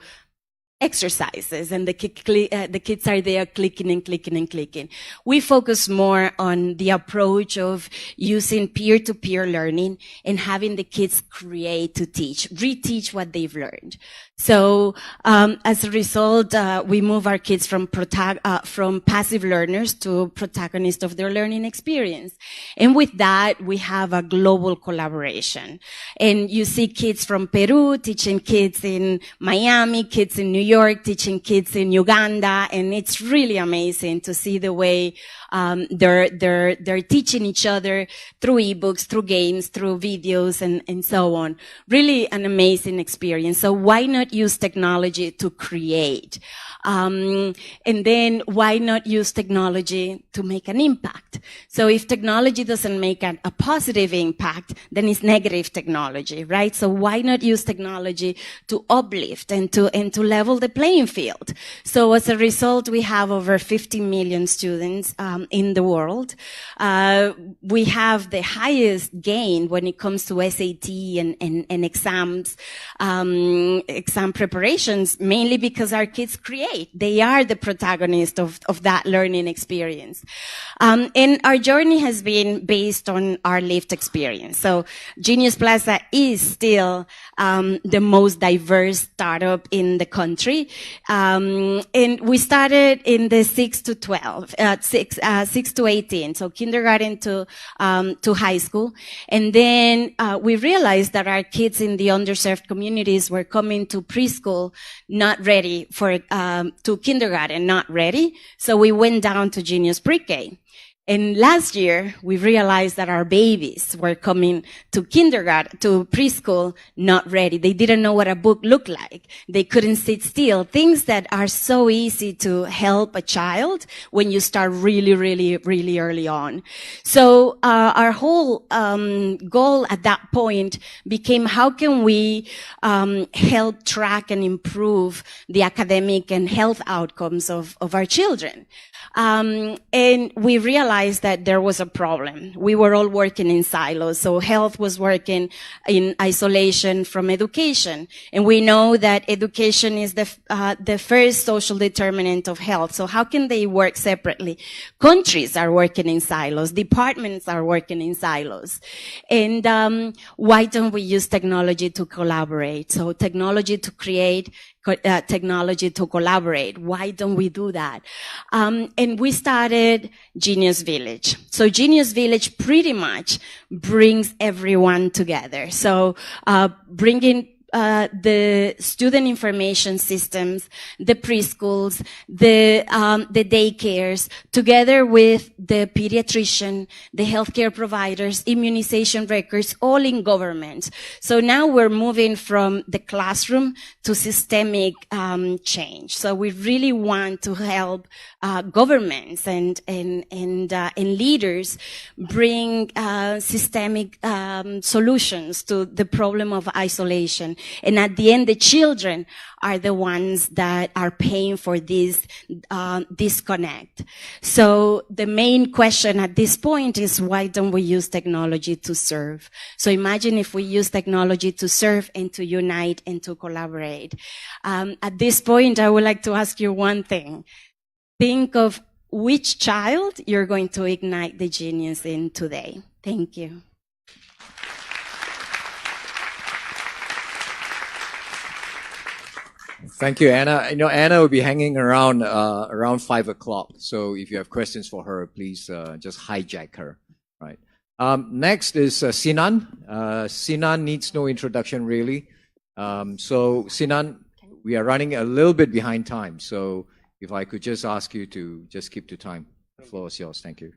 exercises, and the kids are there clicking and clicking and clicking. We focus more on the approach of using peer-to-peer learning and having the kids create to teach, reteach what they've learned. So, as a result, we move our kids from passive learners to protagonists of their learning experience. And with that, we have a global collaboration. And you see kids from Peru teaching kids in Miami, kids in New York teaching kids in Uganda. And it's really amazing to see the way, they're teaching each other through ebooks, through games, through videos, and so on. Really an amazing experience. So why not use technology to create? And then why not use technology to make an impact? So if technology doesn't make a positive impact, then it's negative technology, right? So why not use technology to uplift and to level the playing field? So as a result, we have over 50 million students, in the world. We have the highest gain when it comes to SAT and exams, exam preparations, mainly because our kids create. They are the protagonist of that learning experience. And our journey has been based on our lived experience. So Genius Plaza is still, the most diverse startup in the country. country. And we started in the 6 to 12, 6 to 18, so kindergarten to high school. And then we realized that our kids in the underserved communities were coming to preschool not ready for to kindergarten, not ready. So we went down to Genius Pre-K. And last year, we realized that our babies were coming to kindergarten, to preschool, not ready. They didn't know what a book looked like. They couldn't sit still. Things that are so easy to help a child when you start really, really, really early on. So, our whole, goal at that point became how can we, help track and improve the academic and health outcomes of our children. And we realized that there was a problem. We were all working in silos. So health was working in isolation from education. And we know that education is the first social determinant of health. So how can they work separately? Countries are working in silos. Departments are working in silos. And, why don't we use technology to collaborate? So technology to create technology to collaborate. Why don't we do that? And we started Genius Village. So Genius Village pretty much brings everyone together. So, bringing the student information systems, the preschools, the daycares, together with the pediatrician, the healthcare providers, immunization records, all in government. So now we're moving from the classroom to systemic change. So we really want to help governments and leaders bring systemic solutions to the problem of isolation. And at the end, the children are the ones that are paying for this disconnect. So the main question at this point is, why don't we use technology to serve? So imagine if we use technology to serve and to unite and to collaborate. At this point, I would like to ask you one thing. Think of which child you're going to ignite the genius in today. Thank you. Thank you, Anna. You know, Anna will be hanging around around 5 o'clock. So if you have questions for her, please just hijack her. Right. Next is Sinan. Sinan needs no introduction, really. So Sinan, we are running a little bit behind time. So if I could just ask you to just keep to time. The floor is yours. Thank you.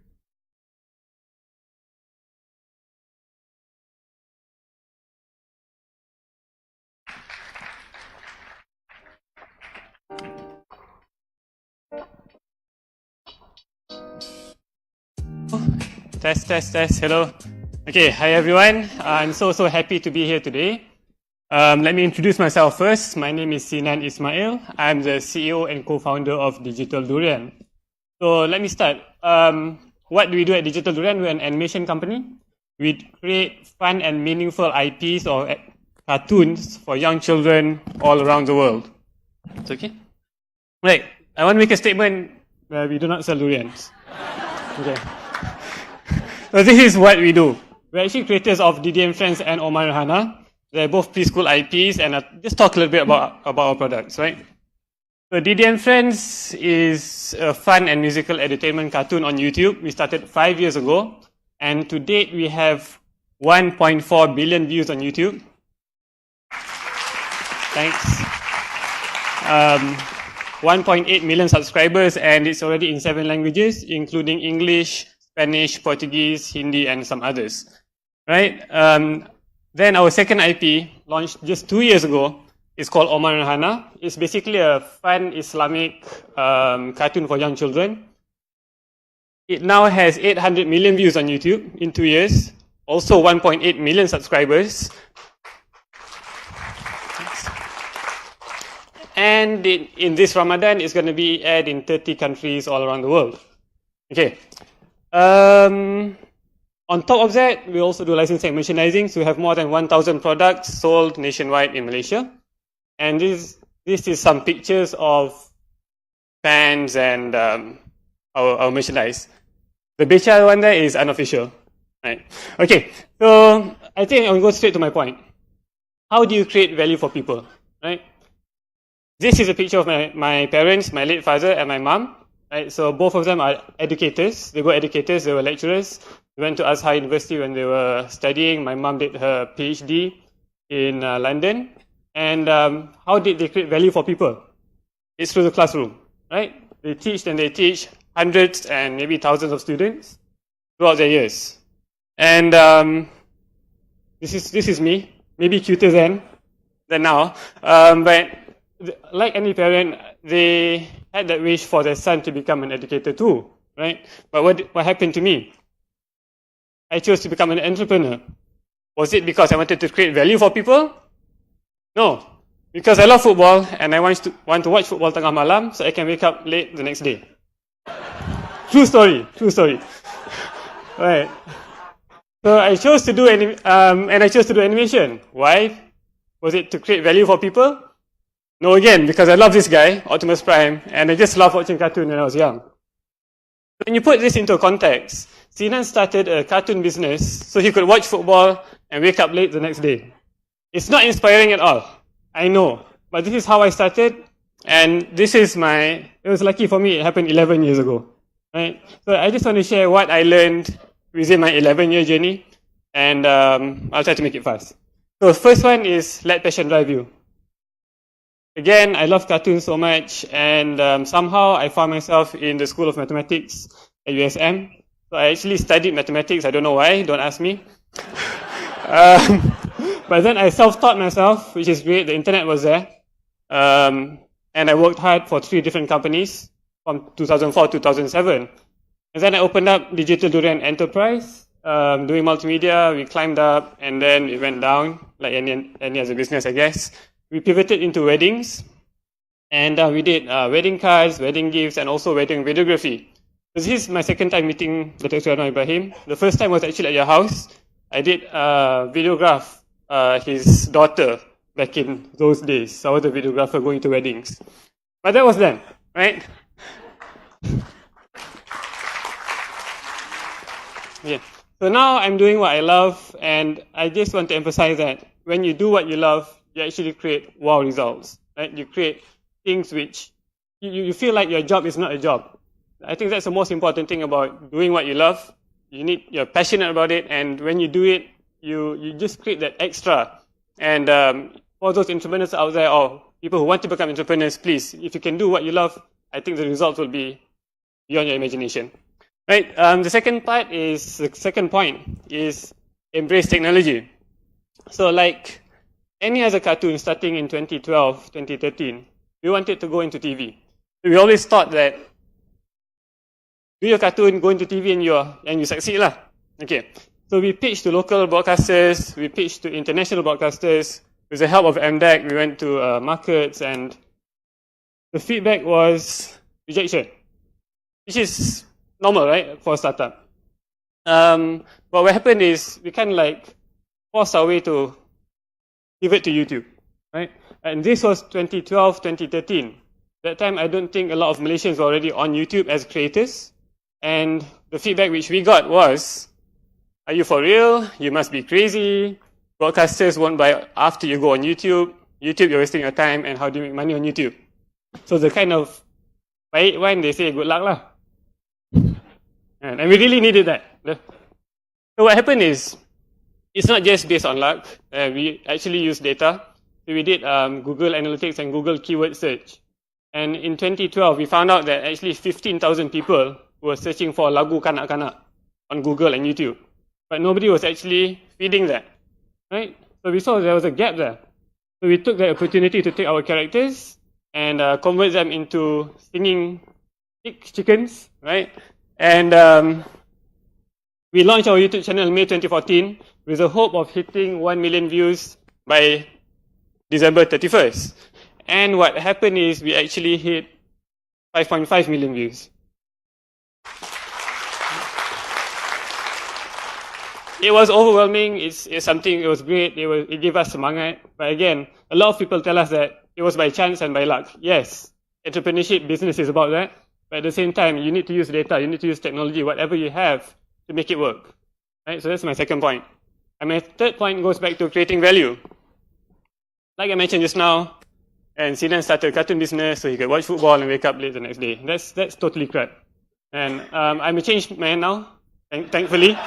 Test. Hello. Okay, hi everyone. I'm so happy to be here today. Let me introduce myself first. My name is Sinan Ismail. I'm the CEO and co-founder of Digital Durian. So let me start. What do we do at Digital Durian? We're an animation company. We create fun and meaningful IPs or cartoons for young children all around the world. It's okay? Right. I want to make a statement where we do not sell durians. Okay. So this is what we do. We're actually creators of DDM Friends and Omar Hana. They're both preschool IPs, and I'll just talk a little bit about our products, right? So DDM Friends is a fun and musical entertainment cartoon on YouTube. We started 5 years ago, and to date we have 1.4 billion views on YouTube. Thanks. 1.8 million subscribers, and it's already in 7 languages, including English, Spanish, Portuguese, Hindi, and some others. Right? Then our second IP, launched just 2 years ago, is called Omar Hana. It's basically a fun Islamic cartoon for young children. It now has 800 million views on YouTube in 2 years. Also 1.8 million subscribers. And in this Ramadan, it's going to be aired in 30 countries all around the world. Okay. On top of that, we also do licensing and merchandising. So we have more than 1,000 products sold nationwide in Malaysia. And this is some pictures of fans and our merchandise. The Becha one there is unofficial. Right. Okay. So I think I'll go straight to my point. How do you create value for people? Right? This is a picture of my parents, my late father and my mom. Right? So both of them are educators. They were educators, they were lecturers. They went to Azhar University when they were studying. My mom did her PhD in London. And how did they create value for people? It's through the classroom, right? They teach and they teach hundreds and maybe thousands of students throughout their years. And this is me, maybe cuter than now. But like any parent, they had that wish for their son to become an educator too, right? But what happened to me? I chose to become an entrepreneur. Was it because I wanted to create value for people? No, because I love football and I want to watch football tengah malam so I can wake up late the next day. True story. Right. So I chose to do animation. Why? Was it to create value for people? No, again, because I love this guy, Optimus Prime, and I just love watching cartoon when I was young. When you put this into context, Sinan started a cartoon business so he could watch football and wake up late the next day. It's not inspiring at all, I know, but this is how I started, and it was lucky for me, it happened 11 years ago, right? So I just want to share what I learned within my 11-year journey, and I'll try to make it fast. So the first one is let passion drive you. Again, I love cartoons so much, and somehow I found myself in the School of Mathematics at USM. So I actually studied mathematics, I don't know why, don't ask me. But then I self-taught myself, which is great, the internet was there. And I worked hard for 3 different companies from 2004 to 2007. And then I opened up Digital Durian Enterprise, doing multimedia, we climbed up, and then it went down, like any other business, I guess. We pivoted into weddings, and we did wedding cards, wedding gifts, and also wedding videography. This is my second time meeting Dr. Anwar Ibrahim. The first time was actually at your house. I did videograph his daughter back in those days. So I was a videographer going to weddings. But that was then, right? Yeah. So now I'm doing what I love, and I just want to emphasize that when you do what you love, you actually create wow results, right? You create things which you feel like your job is not a job. I think that's the most important thing about doing what you love. You're passionate about it, and when you do it, you just create that extra. And for those entrepreneurs out there or people who want to become entrepreneurs, please, if you can do what you love, I think the results will be beyond your imagination. Right? The second point is embrace technology. So like any other cartoon starting in 2012, 2013, we wanted to go into TV. So we always thought that do your cartoon, go into TV, and you succeed lah. Okay. So we pitched to local broadcasters, we pitched to international broadcasters. With the help of MDAC, we went to markets, and the feedback was rejection, which is normal, right, for a startup. But what happened is we kind of like forced our way to pivot to YouTube, right? And this was 2012, 2013. That time, I don't think a lot of Malaysians were already on YouTube as creators. And the feedback which we got was, are you for real? You must be crazy. Broadcasters won't buy after you go on YouTube. YouTube, you're wasting your time, and how do you make money on YouTube? So the kind of baik one, they say good luck lah. And we really needed that. So what happened is, it's not just based on luck. We actually use data. So we did Google Analytics and Google Keyword Search. And in 2012, we found out that actually 15,000 people were searching for lagu kanak-kanak on Google and YouTube. But nobody was actually feeding that, right? So we saw there was a gap there. So we took the opportunity to take our characters and convert them into singing chickens, right? And we launched our YouTube channel in May 2014 with the hope of hitting 1 million views by December 31st. And what happened is we actually hit 5.5 million views. It was overwhelming. It was great. It gave us semangat. But again, a lot of people tell us that it was by chance and by luck. Yes, entrepreneurship, business is about that. But at the same time, you need to use data, you need to use technology, whatever you have to make it work. Right? So that's my second point. And my third point goes back to creating value. Like I mentioned just now, And Sinan started a cartoon business so he could watch football and wake up late the next day. That's totally crap. And I'm a changed man now, thankfully.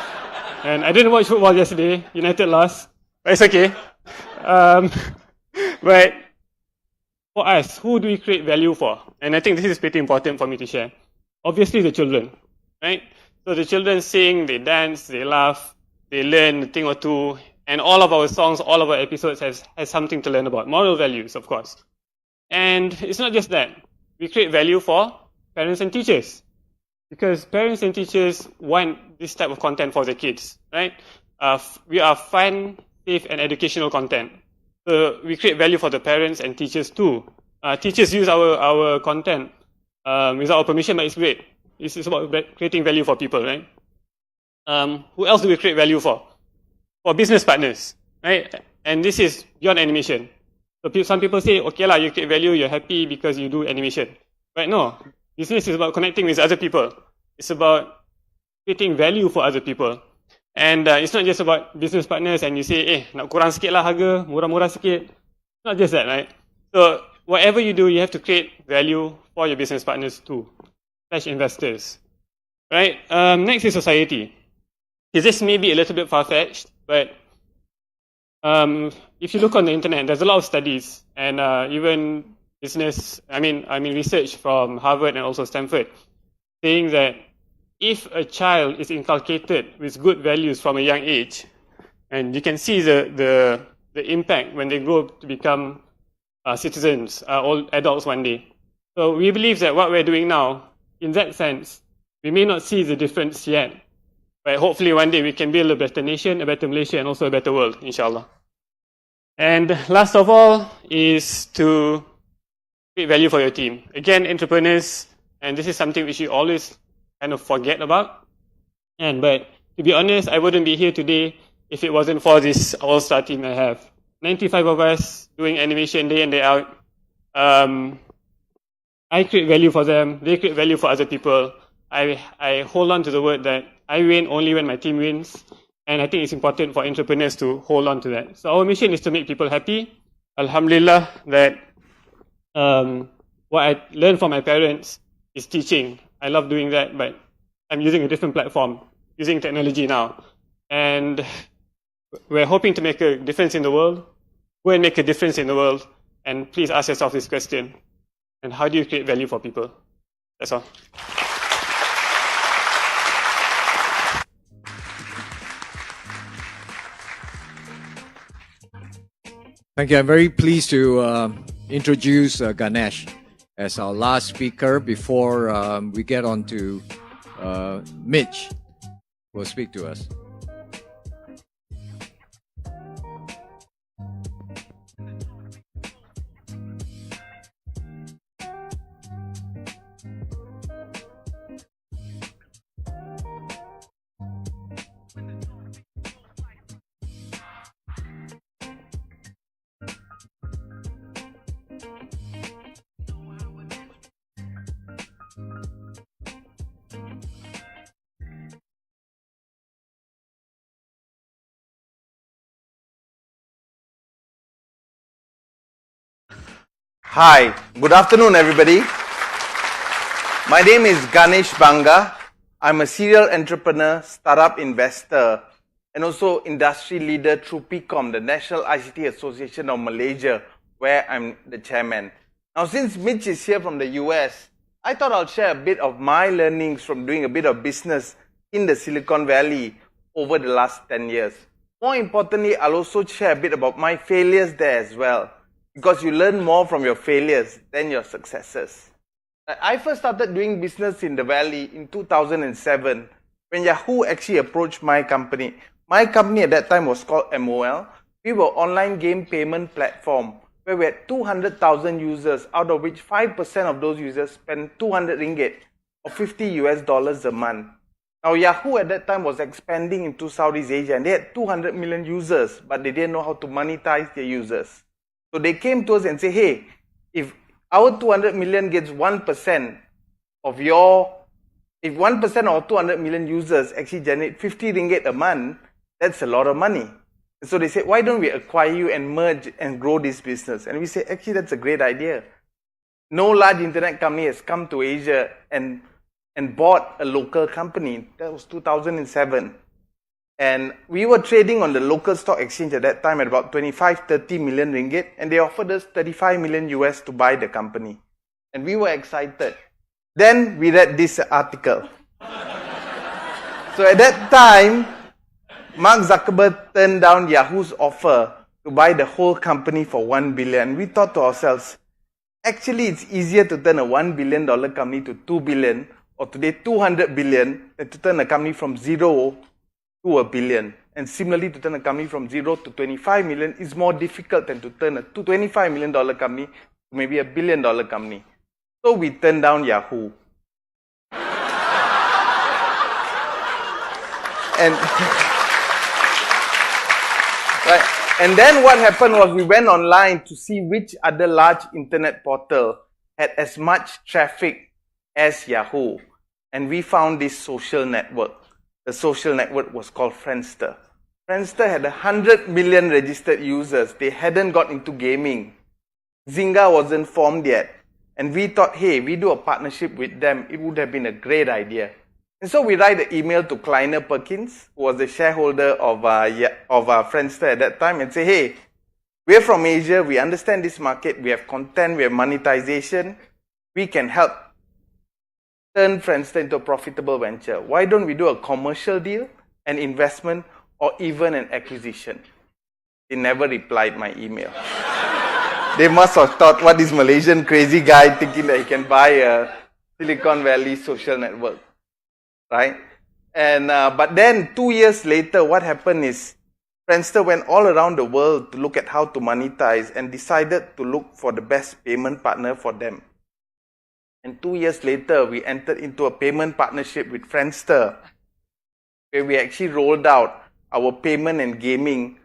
And I didn't watch football yesterday. United lost. But it's okay. But for us, who do we create value for? And I think this is pretty important for me to share. Obviously, the children, right? So the children sing, they dance, they laugh, they learn a thing or two. And all of our songs, all of our episodes has something to learn about. Moral values, of course. And it's not just that. We create value for parents and teachers. Because parents and teachers want this type of content for their kids, right? We are fun, safe, and educational content. So we create value for the parents and teachers too. Teachers use our content without our permission, but it's great. It's about creating value for people, right? Who else do we create value for? For business partners, right? And this is beyond animation. So some people say, okay lah, you create value, you're happy because you do animation. But no, business is about connecting with other people. It's about creating value for other people. And it's not just about business partners and you say, nak kurang sikit lah harga, murah-murah sikit. It's not just that, right? So whatever you do, you have to create value for your business partners too, / investors, right? Next is society. This may be a little bit far-fetched, but if you look on the internet, there's a lot of studies and even research from Harvard and also Stanford saying that if a child is inculcated with good values from a young age, and you can see the impact when they grow to become citizens, all adults one day. So we believe that what we're doing now, in that sense, we may not see the difference yet, but hopefully one day we can build a better nation, a better Malaysia, and also a better world, inshallah. And last of all is to create value for your team. Again, entrepreneurs, and this is something which you always kind of forget about. But to be honest, I wouldn't be here today if it wasn't for this all-star team I have. 95 of us doing animation day in, day out. I create value for them. They create value for other people. I hold on to the word that I win only when my team wins. And I think it's important for entrepreneurs to hold on to that. So our mission is to make people happy. Alhamdulillah that what I learned from my parents is teaching. I love doing that, but I'm using a different platform, using technology now. And we're hoping to make a difference in the world. Go and make a difference in the world. And please ask yourself this question. And how do you create value for people? That's all. Thank you. I'm very pleased to introduce Ganesh as our last speaker before we get on to Mitch, who will speak to us. Hi, good afternoon everybody. My name is Ganesh Banga. I'm a serial entrepreneur, startup investor, and also industry leader through PICOM, the National ICT Association of Malaysia, where I'm the chairman. Now, since Mitch is here from the US, I thought I'll share a bit of my learnings from doing a bit of business in the Silicon Valley over the last 10 years. More importantly, I'll also share a bit about my failures there as well, because you learn more from your failures than your successes. I first started doing business in the Valley in 2007 when Yahoo actually approached my company. My company at that time was called MOL. We were an online game payment platform where we had 200,000 users, out of which 5% of those users spent 200 ringgit or $50 a month. Now Yahoo at that time was expanding into Southeast Asia and they had 200 million users, but they didn't know how to monetize their users. So they came to us and say, hey, if our 200 million gets 1% of if 1% of 200 million users actually generate 50 ringgit a month, that's a lot of money. So they said, why don't we acquire you and merge and grow this business? And we said, actually, that's a great idea. No large internet company has come to Asia and bought a local company. That was 2007. And we were trading on the local stock exchange at that time at about 25-30 million ringgit. And they offered us 35 million US to buy the company. And we were excited. Then we read this article. So at that time, Mark Zuckerberg turned down Yahoo's offer to buy the whole company for $1 billion. We thought to ourselves, actually it's easier to turn a $1 billion company to $2 billion, or today $200 billion, than to turn a company from 0 to $1 billion. And similarly, to turn a company from 0 to 25 million is more difficult than to turn a $25 million company to maybe $1 billion company. So we turned down Yahoo. And right. And then what happened was we went online to see which other large internet portal had as much traffic as Yahoo. And we found this social network. The social network was called Friendster. Friendster had 100 million registered users. They hadn't got into gaming. Zynga wasn't formed yet. And we thought, hey, we do a partnership with them. It would have been a great idea. And so we write an email to Kleiner Perkins, who was the shareholder of Friendster at that time, and say, hey, we're from Asia, we understand this market, we have content, we have monetization, we can help turn Friendster into a profitable venture. Why don't we do a commercial deal, an investment, or even an acquisition? They never replied my email. They must have thought, what is Malaysian crazy guy thinking that he can buy a Silicon Valley social network? Right? And but then 2 years later, what happened is Friendster went all around the world to look at how to monetize and decided to look for the best payment partner for them. And 2 years later, we entered into a payment partnership with Friendster, where we actually rolled out our payment and gaming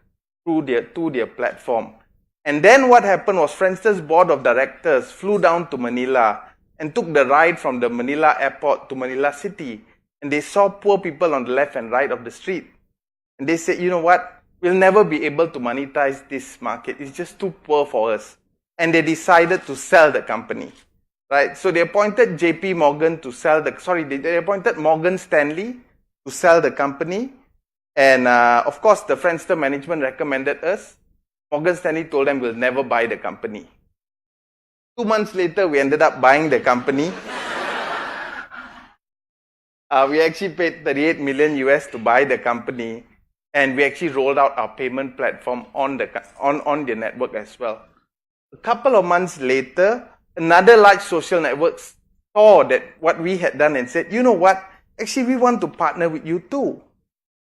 through their platform. And then what happened was Friendster's board of directors flew down to Manila and took the ride from the Manila airport to Manila city. And they saw poor people on the left and right of the street. And they said, you know what? We'll never be able to monetize this market. It's just too poor for us. And they decided to sell the company. Right? So they appointed JP Morgan to sell they appointed Morgan Stanley to sell the company. And of course, the Friendster management recommended us. Morgan Stanley told them we'll never buy the company. 2 months later, we ended up buying the company. We actually paid 38 million US to buy the company, and we actually rolled out our payment platform on the network as well. A couple of months later, another large social network saw that what we had done and said, you know what, actually we want to partner with you too.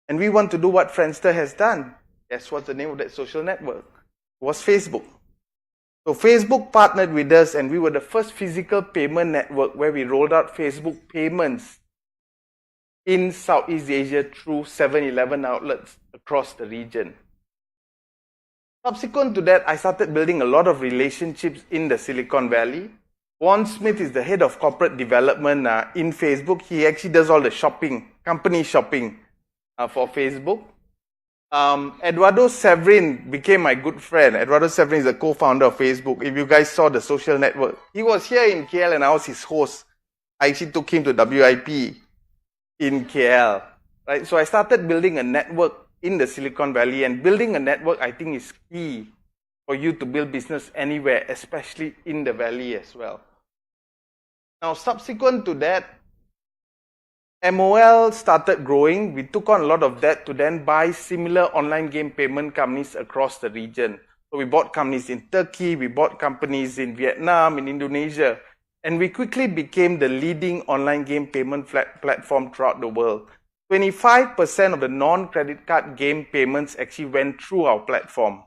And we want to do what Friendster has done. Guess what's the name of that social network? It was Facebook. So Facebook partnered with us, and we were the first physical payment network where we rolled out Facebook payments in Southeast Asia through 7-Eleven outlets across the region. Subsequent to that, I started building a lot of relationships in the Silicon Valley. Warren Smith is the head of corporate development in Facebook. He actually does all the shopping, company shopping for Facebook. Eduardo Severin became my good friend. Eduardo Severin is the co-founder of Facebook. If you guys saw the social network, he was here in KL and I was his host. I actually took him to WIP in KL, right? So I started building a network in the Silicon Valley, and building a network, I think, is key for you to build business anywhere, especially in the Valley as well. Now, subsequent to that, MOL started growing. We took on a lot of debt to then buy similar online game payment companies across the region. So we bought companies in Turkey, we bought companies in Vietnam, in Indonesia, and we quickly became the leading online game payment platform throughout the world. 25% of the non-credit card game payments actually went through our platform.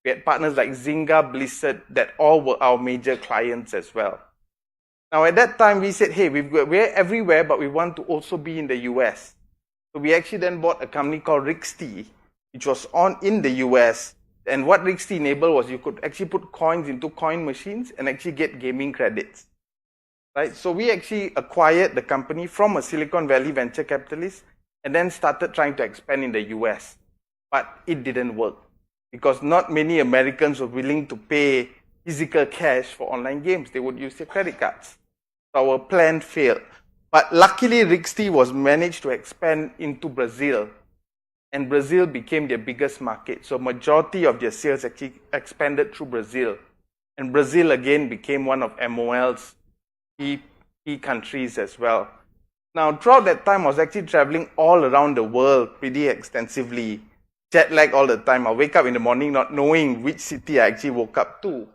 We had partners like Zynga, Blizzard, that all were our major clients as well. Now, at that time, we said, hey, we're everywhere, but we want to also be in the US. So we actually then bought a company called Rixty, which was in the US. And what Rixty enabled was you could actually put coins into coin machines and actually get gaming credits. Right? So we actually acquired the company from a Silicon Valley venture capitalist and then started trying to expand in the US. But it didn't work. because not many Americans were willing to pay physical cash for online games. They would use their credit cards. So our plan failed. But luckily, Rixty was managed to expand into Brazil, and Brazil became their biggest market. So majority of their sales actually expanded through Brazil. And Brazil again became one of MOL's key countries as well. Now, throughout that time, I was actually traveling all around the world pretty extensively. Jet lag all the time. I wake up in the morning not knowing which city I actually woke up to.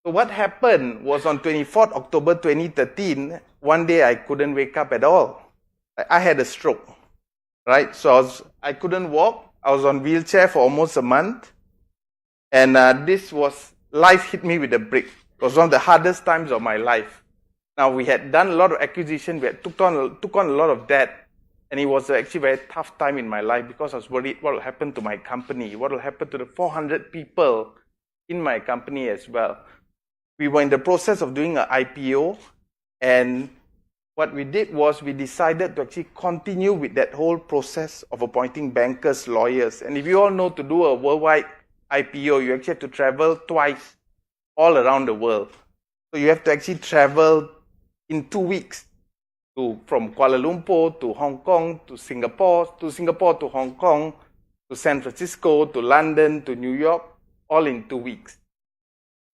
So what happened was on 24th October 2013, one day I couldn't wake up at all. I had a stroke, right? So I couldn't walk. I was on wheelchair for almost a month. And life hit me with a brick. It was one of the hardest times of my life. Now, we had done a lot of acquisition. We had took on a lot of debt. And it was actually a very tough time in my life because I was worried what will happen to my company, what will happen to the 400 people in my company as well. We were in the process of doing an IPO, and what we did was we decided to actually continue with that whole process of appointing bankers, lawyers. And if you all know, to do a worldwide IPO, you actually have to travel twice all around the world. So you have to actually travel in 2 weeks. From Kuala Lumpur to Hong Kong to Singapore to Hong Kong to San Francisco to London to New York, all in 2 weeks.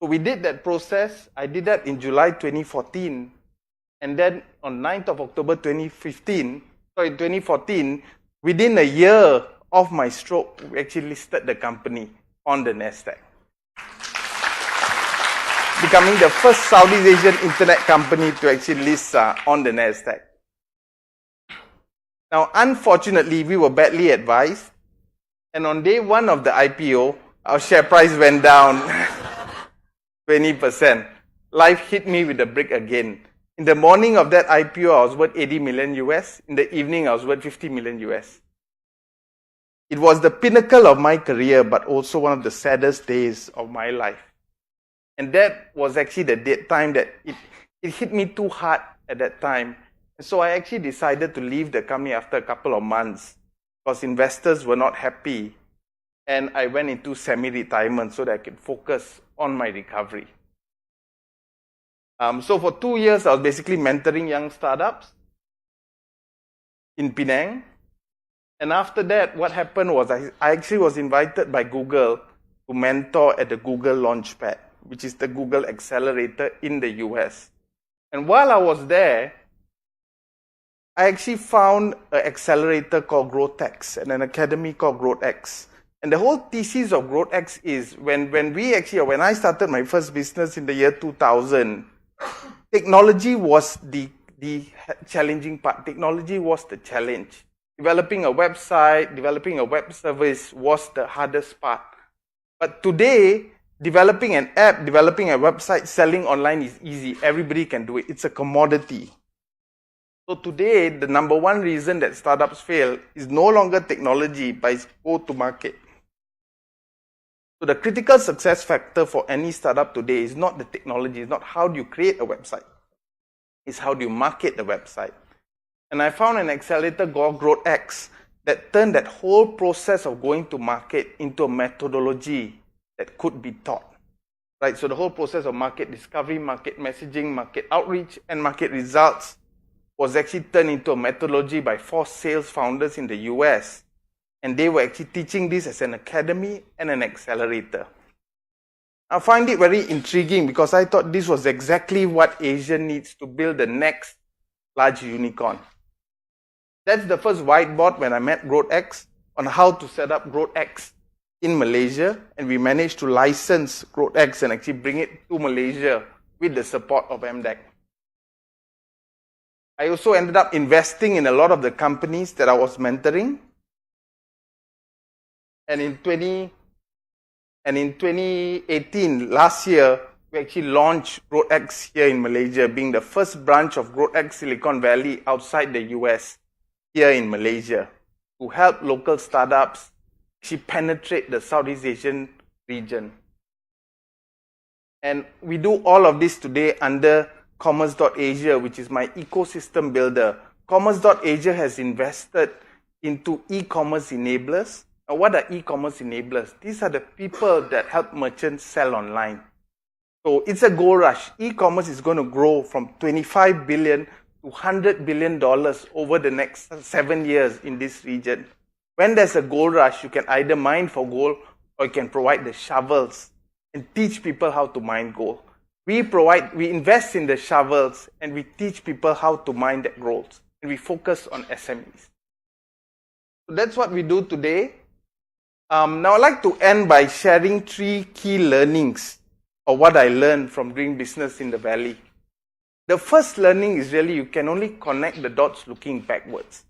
So we did that process. I did that in July 2014. And then on 9th of October 2014, within a year of my stroke, we actually listed the company on the NASDAQ, becoming the first Southeast Asian internet company to actually list on the NASDAQ. Now, unfortunately, we were badly advised, and on day one of the IPO, our share price went down 20%. Life hit me with a brick again. In the morning of that IPO, I was worth 80 million US. In the evening, I was worth 50 million US. It was the pinnacle of my career, but also one of the saddest days of my life. And that was actually the time that it hit me too hard at that time. So I actually decided to leave the company after a couple of months because investors were not happy. And I went into semi-retirement so that I could focus on my recovery. So for 2 years, I was basically mentoring young startups in Penang. And after that, what happened was I actually was invited by Google to mentor at the Google Launchpad, which is the Google Accelerator in the US. And while I was there, I actually found an accelerator called GrowthX and an academy called GrowthX. And the whole thesis of GrowthX is when I started my first business in the year 2000, technology was the challenging part. Technology was the challenge. Developing a website, developing a web service was the hardest part. But today, developing an app, developing a website, selling online is easy. Everybody can do it. It's a commodity. So today, the number one reason that startups fail is no longer technology, but it's go-to-market. So the critical success factor for any startup today is not the technology, it's not how do you create a website. It's how do you market the website. And I found an accelerator called GrowthX that turned that whole process of going to market into a methodology that could be taught. Right? So the whole process of market discovery, market messaging, market outreach, and market results was actually turned into a methodology by 4 sales founders in the US. And they were actually teaching this as an academy and an accelerator. I find it very intriguing because I thought this was exactly what Asia needs to build the next large unicorn. That's the first whiteboard when I met GrowthX on how to set up GrowthX in Malaysia. And we managed to license GrowthX and actually bring it to Malaysia with the support of MDEC. I also ended up investing in a lot of the companies that I was mentoring. And in 2018, last year, we actually launched GrowthX here in Malaysia, being the first branch of GrowthX Silicon Valley outside the US, here in Malaysia, to help local startups actually penetrate the Southeast Asian region. And we do all of this today under Commerce.Asia, which is my ecosystem builder. Commerce.Asia has invested into e-commerce enablers Now, what are e-commerce enablers? These are the people that help merchants sell online. So it's a gold rush. E-commerce is going to grow from $25 billion to $100 billion over the next 7 years in this region. When there's a gold rush, you can either mine for gold or you can provide the shovels and teach people how to mine gold. We invest in the shovels and we teach people how to mine that gold. And we focus on SMEs. So that's what we do today. Now I'd like to end by sharing 3 key learnings of what I learned from doing business in the Valley. The first learning is really you can only connect the dots looking backwards.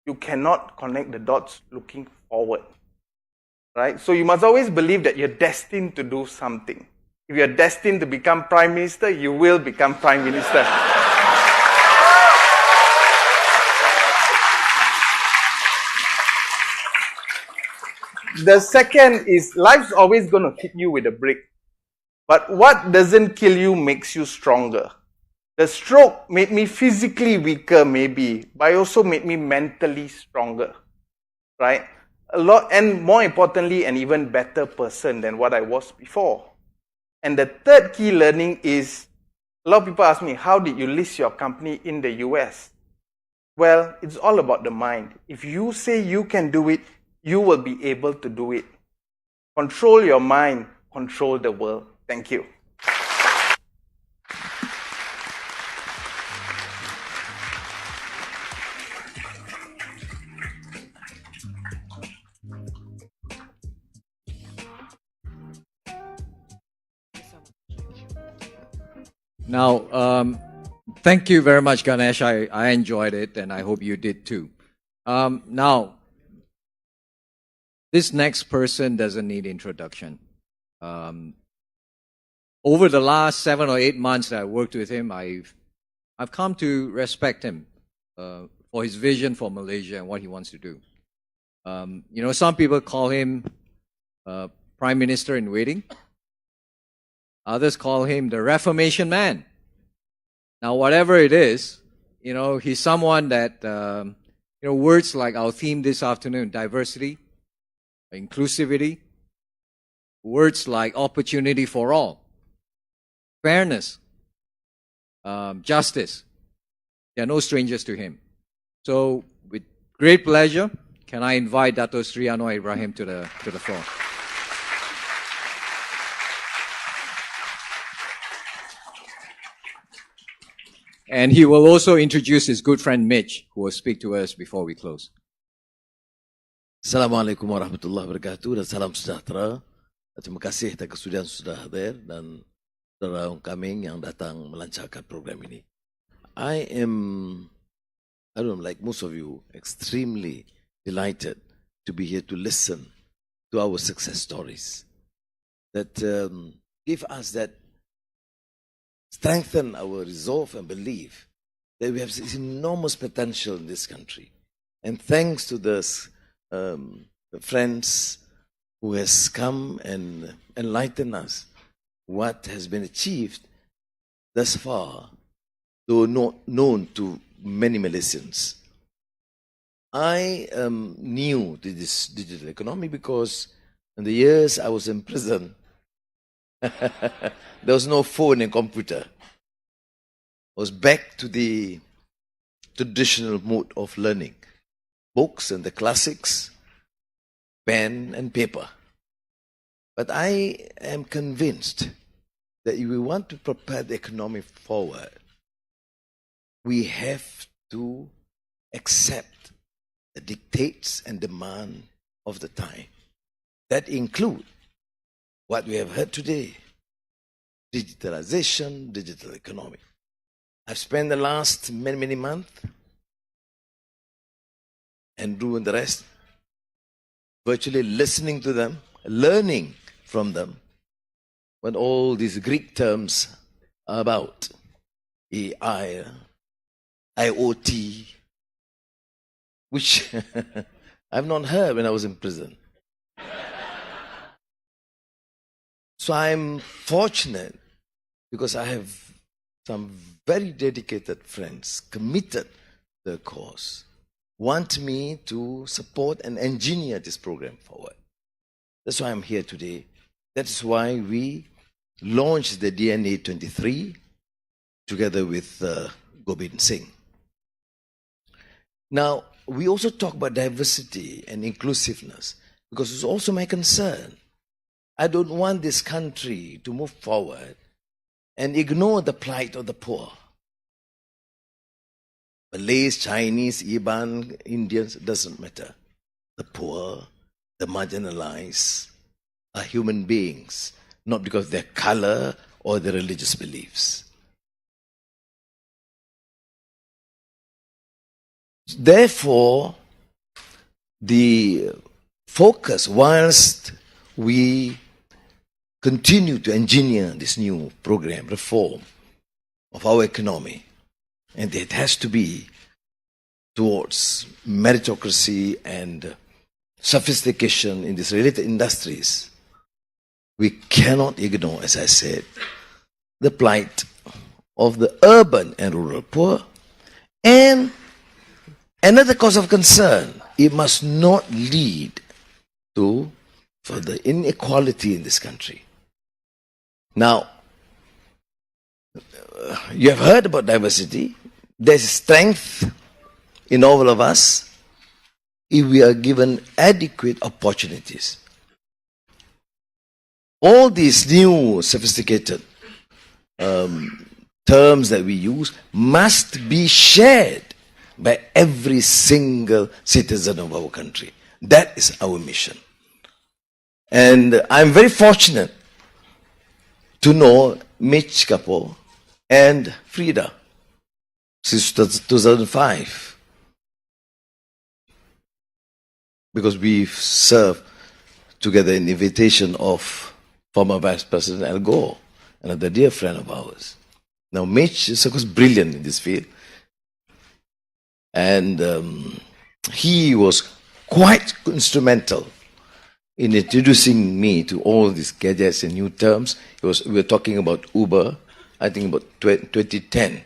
You cannot connect the dots looking forward. Right? So you must always believe that you're destined to do something. If you're destined to become Prime Minister, you will become Prime Minister. The second is life's always going to hit you with a brick. But what doesn't kill you makes you stronger. The stroke made me physically weaker, maybe, but it also made me mentally stronger. Right? A lot, and more importantly, an even better person than what I was before. And the third key learning is, a lot of people ask me, how did you list your company in the US? Well, it's all about the mind. If you say you can do it, you will be able to do it. Control your mind, control the world. Thank you. Now, thank you very much, Ganesh. I enjoyed it, and I hope you did too. Now, this next person doesn't need introduction. Over the last 7 or 8 months that I worked with him, I've come to respect him for his vision for Malaysia and what he wants to do. You know, some people call him Prime Minister in waiting. Others call him the Reformation Man. Now, whatever it is, you know, he's someone that, you know, words like our theme this afternoon, diversity, inclusivity, words like opportunity for all, fairness, justice, they are no strangers to him. So, with great pleasure, can I invite Dato Sri Anwar Ibrahim to the floor. And he will also introduce his good friend Mitch, who will speak to us before we close. Assalamualaikum warahmatullahi wabarakatuh dan salam sejahtera. Terima kasih atas kesudian sudah hadir dan saudara kami yang datang melancarkan program ini. I don't know, like most of you, extremely delighted to be here to listen to our success stories that give us that strengthen our resolve and belief that we have this enormous potential in this country. And thanks to this friends who has come and enlightened us what has been achieved thus far, though not known to many Malaysians. I am new to this digital economy because in the years I was in prison, there was no phone and computer. I was back to the traditional mode of learning. Books and the classics, pen and paper. But I am convinced that if we want to propel the economy forward, we have to accept the dictates and demand of the time. That include what we have heard today, digitalization, digital economy. I've spent the last many months, Andrew and the rest, virtually listening to them, learning from them what all these Greek terms are about. AI, IoT, which I've not heard when I was in prison. So I'm fortunate because I have some very dedicated friends committed to the cause. want me to support and engineer this program forward. That's why I'm here today. That's why we launched the DNA23 together with Gobind Singh. Now, we also talk about diversity and inclusiveness because it's also my concern. I don't want this country to move forward and ignore the plight of the poor. Malays, Chinese, Iban, Indians, doesn't matter. The poor, the marginalized are human beings, not because of their color or their religious beliefs. Therefore, the focus, whilst we continue to engineer this new program, reform of our economy, and it has to be towards meritocracy and sophistication in these related industries, we cannot ignore, as I said, the plight of the urban and rural poor. And another cause of concern, it must not lead to further inequality in this country. Now, you have heard about diversity. There's strength in all of us if we are given adequate opportunities. All these new sophisticated terms that we use must be shared by every single citizen of our country. That is our mission. And I'm very fortunate to know Mitch Kapoor and Frida since 2005, because we've served together in invitation of former Vice President Al Gore, another dear friend of ours. Now, Mitch is, of course, brilliant in this field, and he was quite instrumental in introducing me to all these gadgets and new terms. We were talking about Uber, I think about 2010,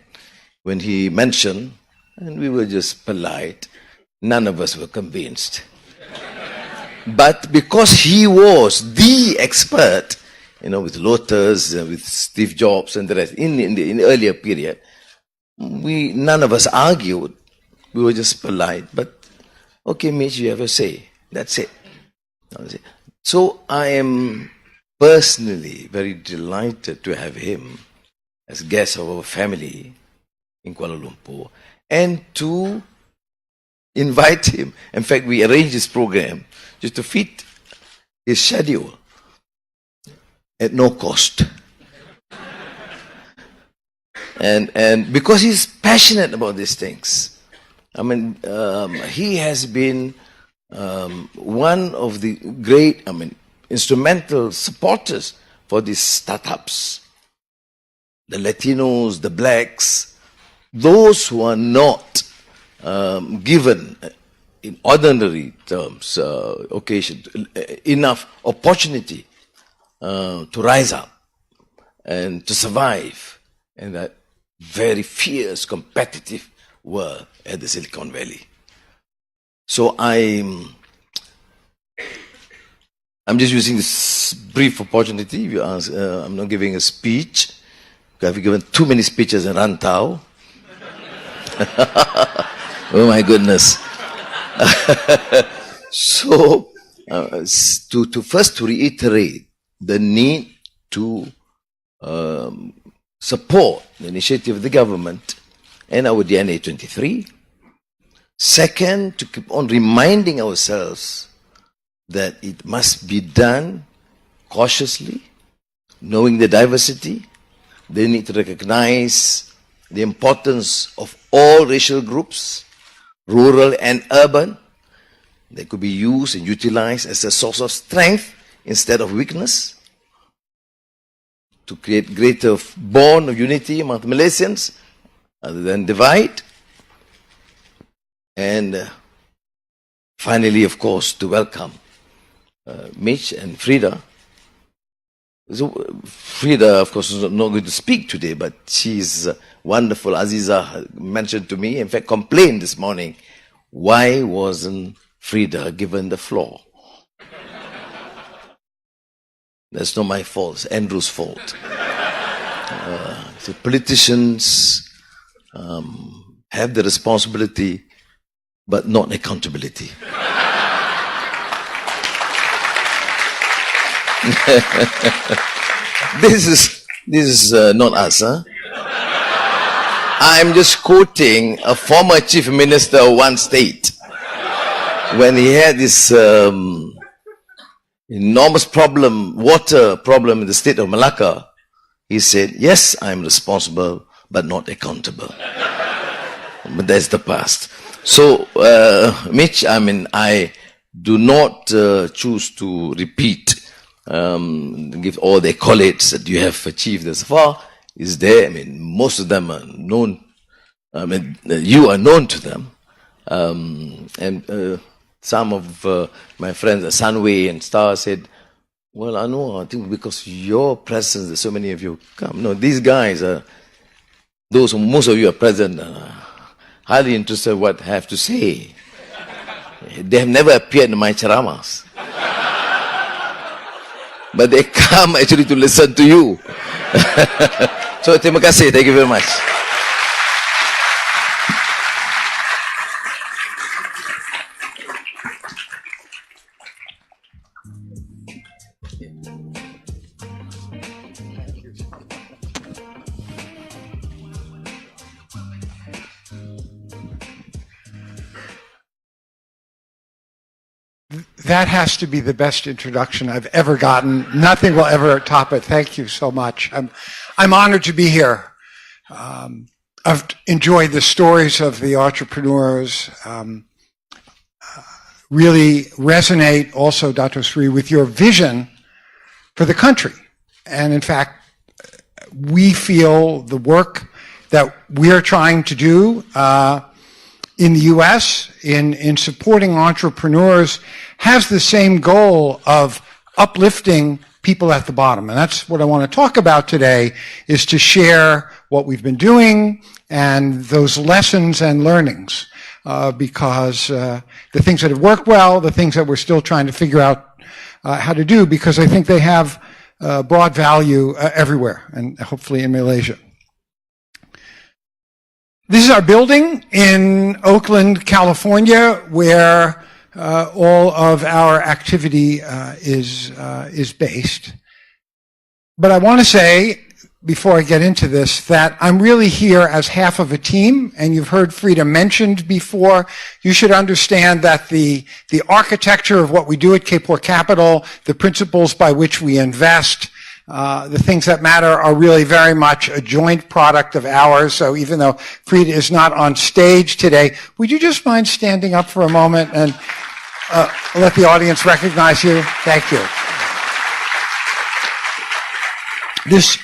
when he mentioned, and we were just polite, none of us were convinced. But because he was the expert, with Lotus, with Steve Jobs and the rest, in the earlier period, none of us argued. We were just polite. But, okay, Mitch, you have a say. That's it. So I am personally very delighted to have him as guest of our family in Kuala Lumpur and to invite him. In fact, we arranged this program just to fit his schedule at no cost. And because he's passionate about these things. I mean, he has been one of the great, instrumental supporters for these startups. The Latinos, the blacks, those who are not given in ordinary terms, enough opportunity to rise up and to survive in that very fierce, competitive world at the Silicon Valley. So I'm just using this brief opportunity. I'm not giving a speech. I've given too many speeches in Rantau. Oh my goodness. So, to reiterate the need to support the initiative of the government and our DNA23. Second, to keep on reminding ourselves that it must be done cautiously, knowing the diversity. They need to recognize the importance of all racial groups, rural and urban. They could be used and utilized as a source of strength instead of weakness, to create greater bond of unity among the Malaysians rather than divide. And finally, of course, to welcome Mitch and Frida. So Frida, of course, is not going to speak today, but she's wonderful. Aziza mentioned to me, in fact, complained this morning, why wasn't Frida given the floor? That's not my fault, it's Andrew's fault. So politicians have the responsibility, but not accountability. This is not us, huh? I'm just quoting a former chief minister of one state. When he had this enormous problem, water problem in the state of Malacca, he said, yes, I'm responsible, but not accountable. But that's the past. So, Mitch, I do not choose to repeat, give all the accolades that you have achieved thus far. Is there? Most of them are known. You are known to them. And some of my friends at Sunway and Star said, well, I think because your presence, there's so many of you come. No, these guys are, most of you are present, highly interested in what I have to say. They have never appeared in my charamas. But they come actually to listen to you. So, terima kasih. Thank you very much. That has to be the best introduction I've ever gotten. Nothing will ever top it. Thank you so much. I'm honored to be here. I've enjoyed the stories of the entrepreneurs. Really resonate also, Dr. Sri, with your vision for the country. And in fact, we feel the work that we're trying to do in the U.S. in supporting entrepreneurs has the same goal of uplifting people at the bottom. And that's what I want to talk about today, is to share what we've been doing and those lessons and learnings, because the things that have worked well, the things that we're still trying to figure out how to do, because I think they have broad value everywhere, and hopefully in Malaysia. This is our building in Oakland, California, where all of our activity is based. But I want to say, before I get into this, that I'm really here as half of a team, and you've heard Frida mentioned before. You should understand that the architecture of what we do at K4 Capital, the principles by which we invest, the things that matter are really very much a joint product of ours. So even though Frida is not on stage today, would you just mind standing up for a moment and let the audience recognize you? Thank you.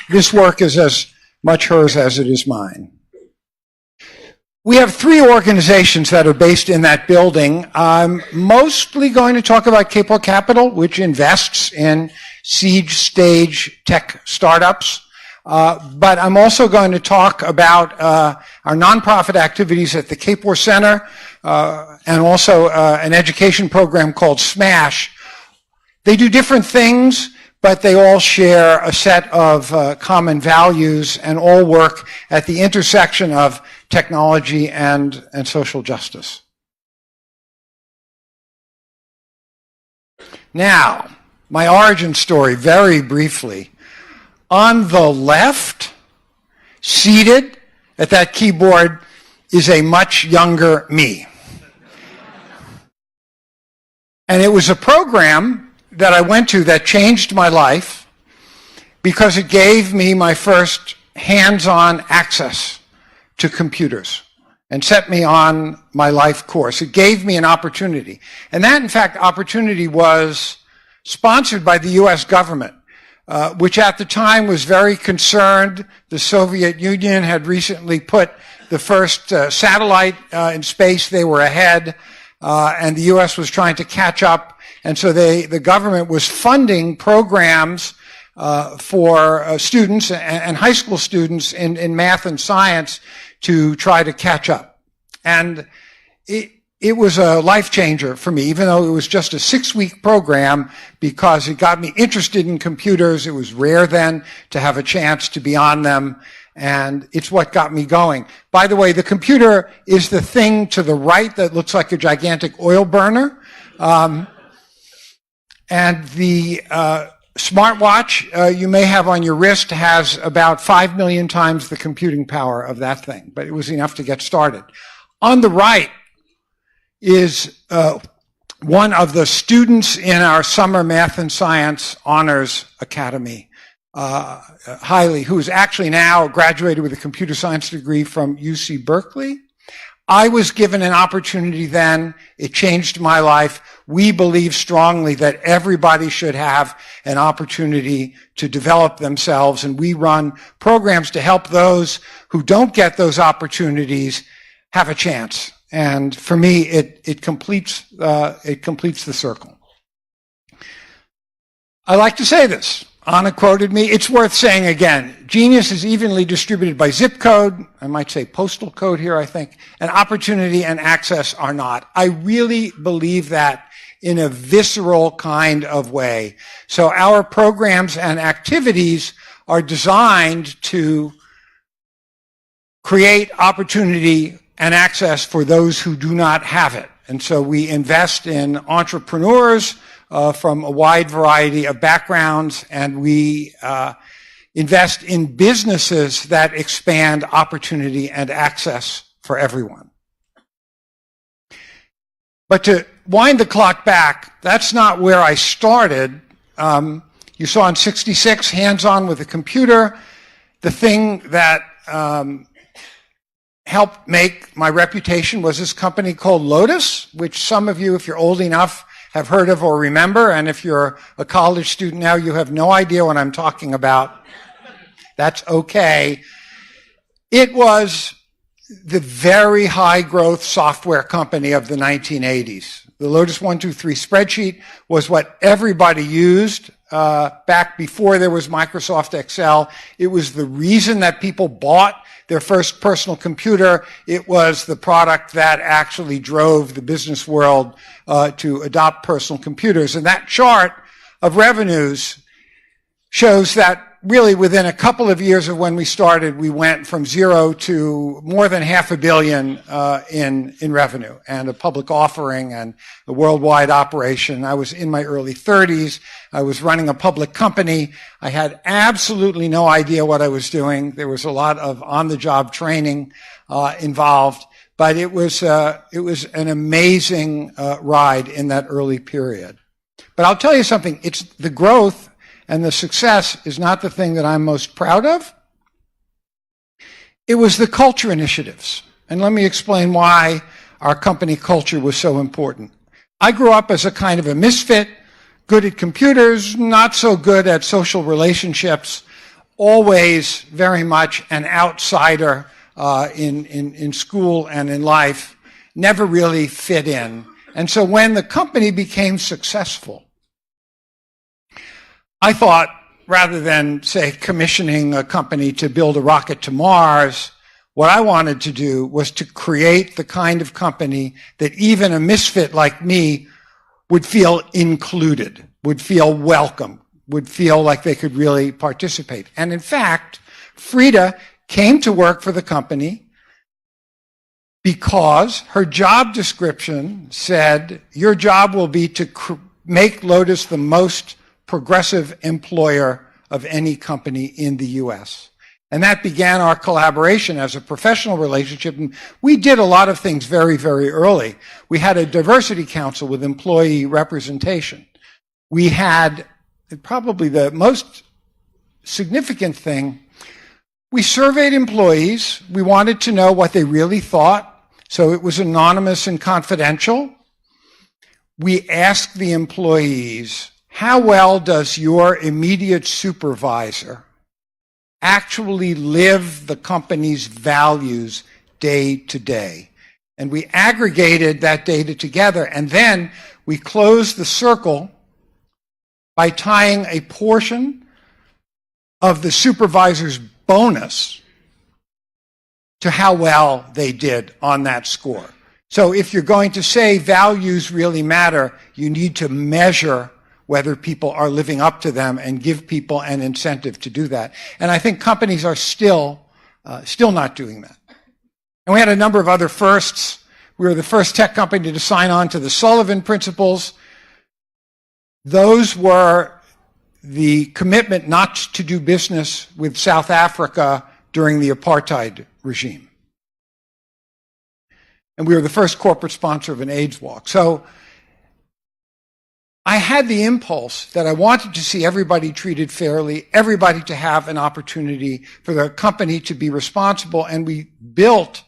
This work is as much hers as it is mine. We have 3 organizations that are based in that building. I'm mostly going to talk about K4 Capital, which invests in seed stage tech startups. But I'm also going to talk about our nonprofit activities at the K4 Center, and also an education program called SMASH. They do different things, but they all share a set of common values and all work at the intersection of technology and social justice. Now, my origin story, very briefly. On the left, seated at that keyboard, is a much younger me. And it was a program that I went to that changed my life because it gave me my first hands-on access to computers and set me on my life course. It gave me an opportunity. And that, in fact, opportunity was sponsored by the U.S. government, which at the time was very concerned. The Soviet Union had recently put the first satellite in space. They were ahead, and the U.S. was trying to catch up. And so the government was funding programs for students and high school students in math and science to try to catch up. And it was a life changer for me, even though it was just a 6-week program, because it got me interested in computers. It was rare then to have a chance to be on them, and it's what got me going. By the way, the computer is the thing to the right that looks like a gigantic oil burner. And the smartwatch you may have on your wrist has about 5 million times the computing power of that thing, but it was enough to get started. On the right is one of the students in our Summer Math and Science Honors Academy, Hailey, who's actually now graduated with a computer science degree from UC Berkeley. I was given an opportunity then. It changed my life. We believe strongly that everybody should have an opportunity to develop themselves, and we run programs to help those who don't get those opportunities have a chance. And for me, it completes the circle. I like to say this. Anna quoted me. It's worth saying again. Genius is evenly distributed by zip code. I might say postal code here, I think. And opportunity and access are not. I really believe that in a visceral kind of way. So our programs and activities are designed to create opportunity and access for those who do not have it. And so we invest in entrepreneurs from a wide variety of backgrounds, and we invest in businesses that expand opportunity and access for everyone. But to wind the clock back, that's not where I started. You saw in '66, hands-on with a computer. The thing that helped make my reputation was this company called Lotus, which some of you, if you're old enough, have heard of or remember, and if you're a college student now, you have no idea what I'm talking about. That's okay. It was the very high growth software company of the 1980s. The Lotus 123 spreadsheet was what everybody used back before there was Microsoft Excel. It was the reason that people bought their first personal computer. It was the product that actually drove the business world to adopt personal computers. And that chart of revenues shows that really within a couple of years of when we started, we went from 0 to more than $500 million in revenue, and a public offering and a worldwide operation. I was in my early 30s. I was running a public company. I had absolutely no idea what I was doing. There was a lot of on-the-job training involved, but it was an amazing ride in that early period. But I'll tell you something. It's the growth and the success is not the thing that I'm most proud of. It was the culture initiatives. And let me explain why our company culture was so important. I grew up as a kind of a misfit, good at computers, not so good at social relationships, always very much an outsider in school and in life, never really fit in. And so when the company became successful, I thought, rather than, say, commissioning a company to build a rocket to Mars, what I wanted to do was to create the kind of company that even a misfit like me would feel included, would feel welcome, would feel like they could really participate. And in fact, Frida came to work for the company because her job description said, your job will be to make Lotus the most progressive employer of any company in the US. And that began our collaboration as a professional relationship. And we did a lot of things very, very early. We had a diversity council with employee representation. We had probably the most significant thing. We surveyed employees. We wanted to know what they really thought. So it was anonymous and confidential. We asked the employees, how well does your immediate supervisor actually live the company's values day to day? And we aggregated that data together, and then we closed the circle by tying a portion of the supervisor's bonus to how well they did on that score. So if you're going to say values really matter, you need to measure whether people are living up to them and give people an incentive to do that. And I think companies are still not doing that. And we had a number of other firsts. We were the first tech company to sign on to the Sullivan Principles. Those were the commitment not to do business with South Africa during the apartheid regime. And we were the first corporate sponsor of an AIDS walk. So I had the impulse that I wanted to see everybody treated fairly, everybody to have an opportunity for the company to be responsible, and we built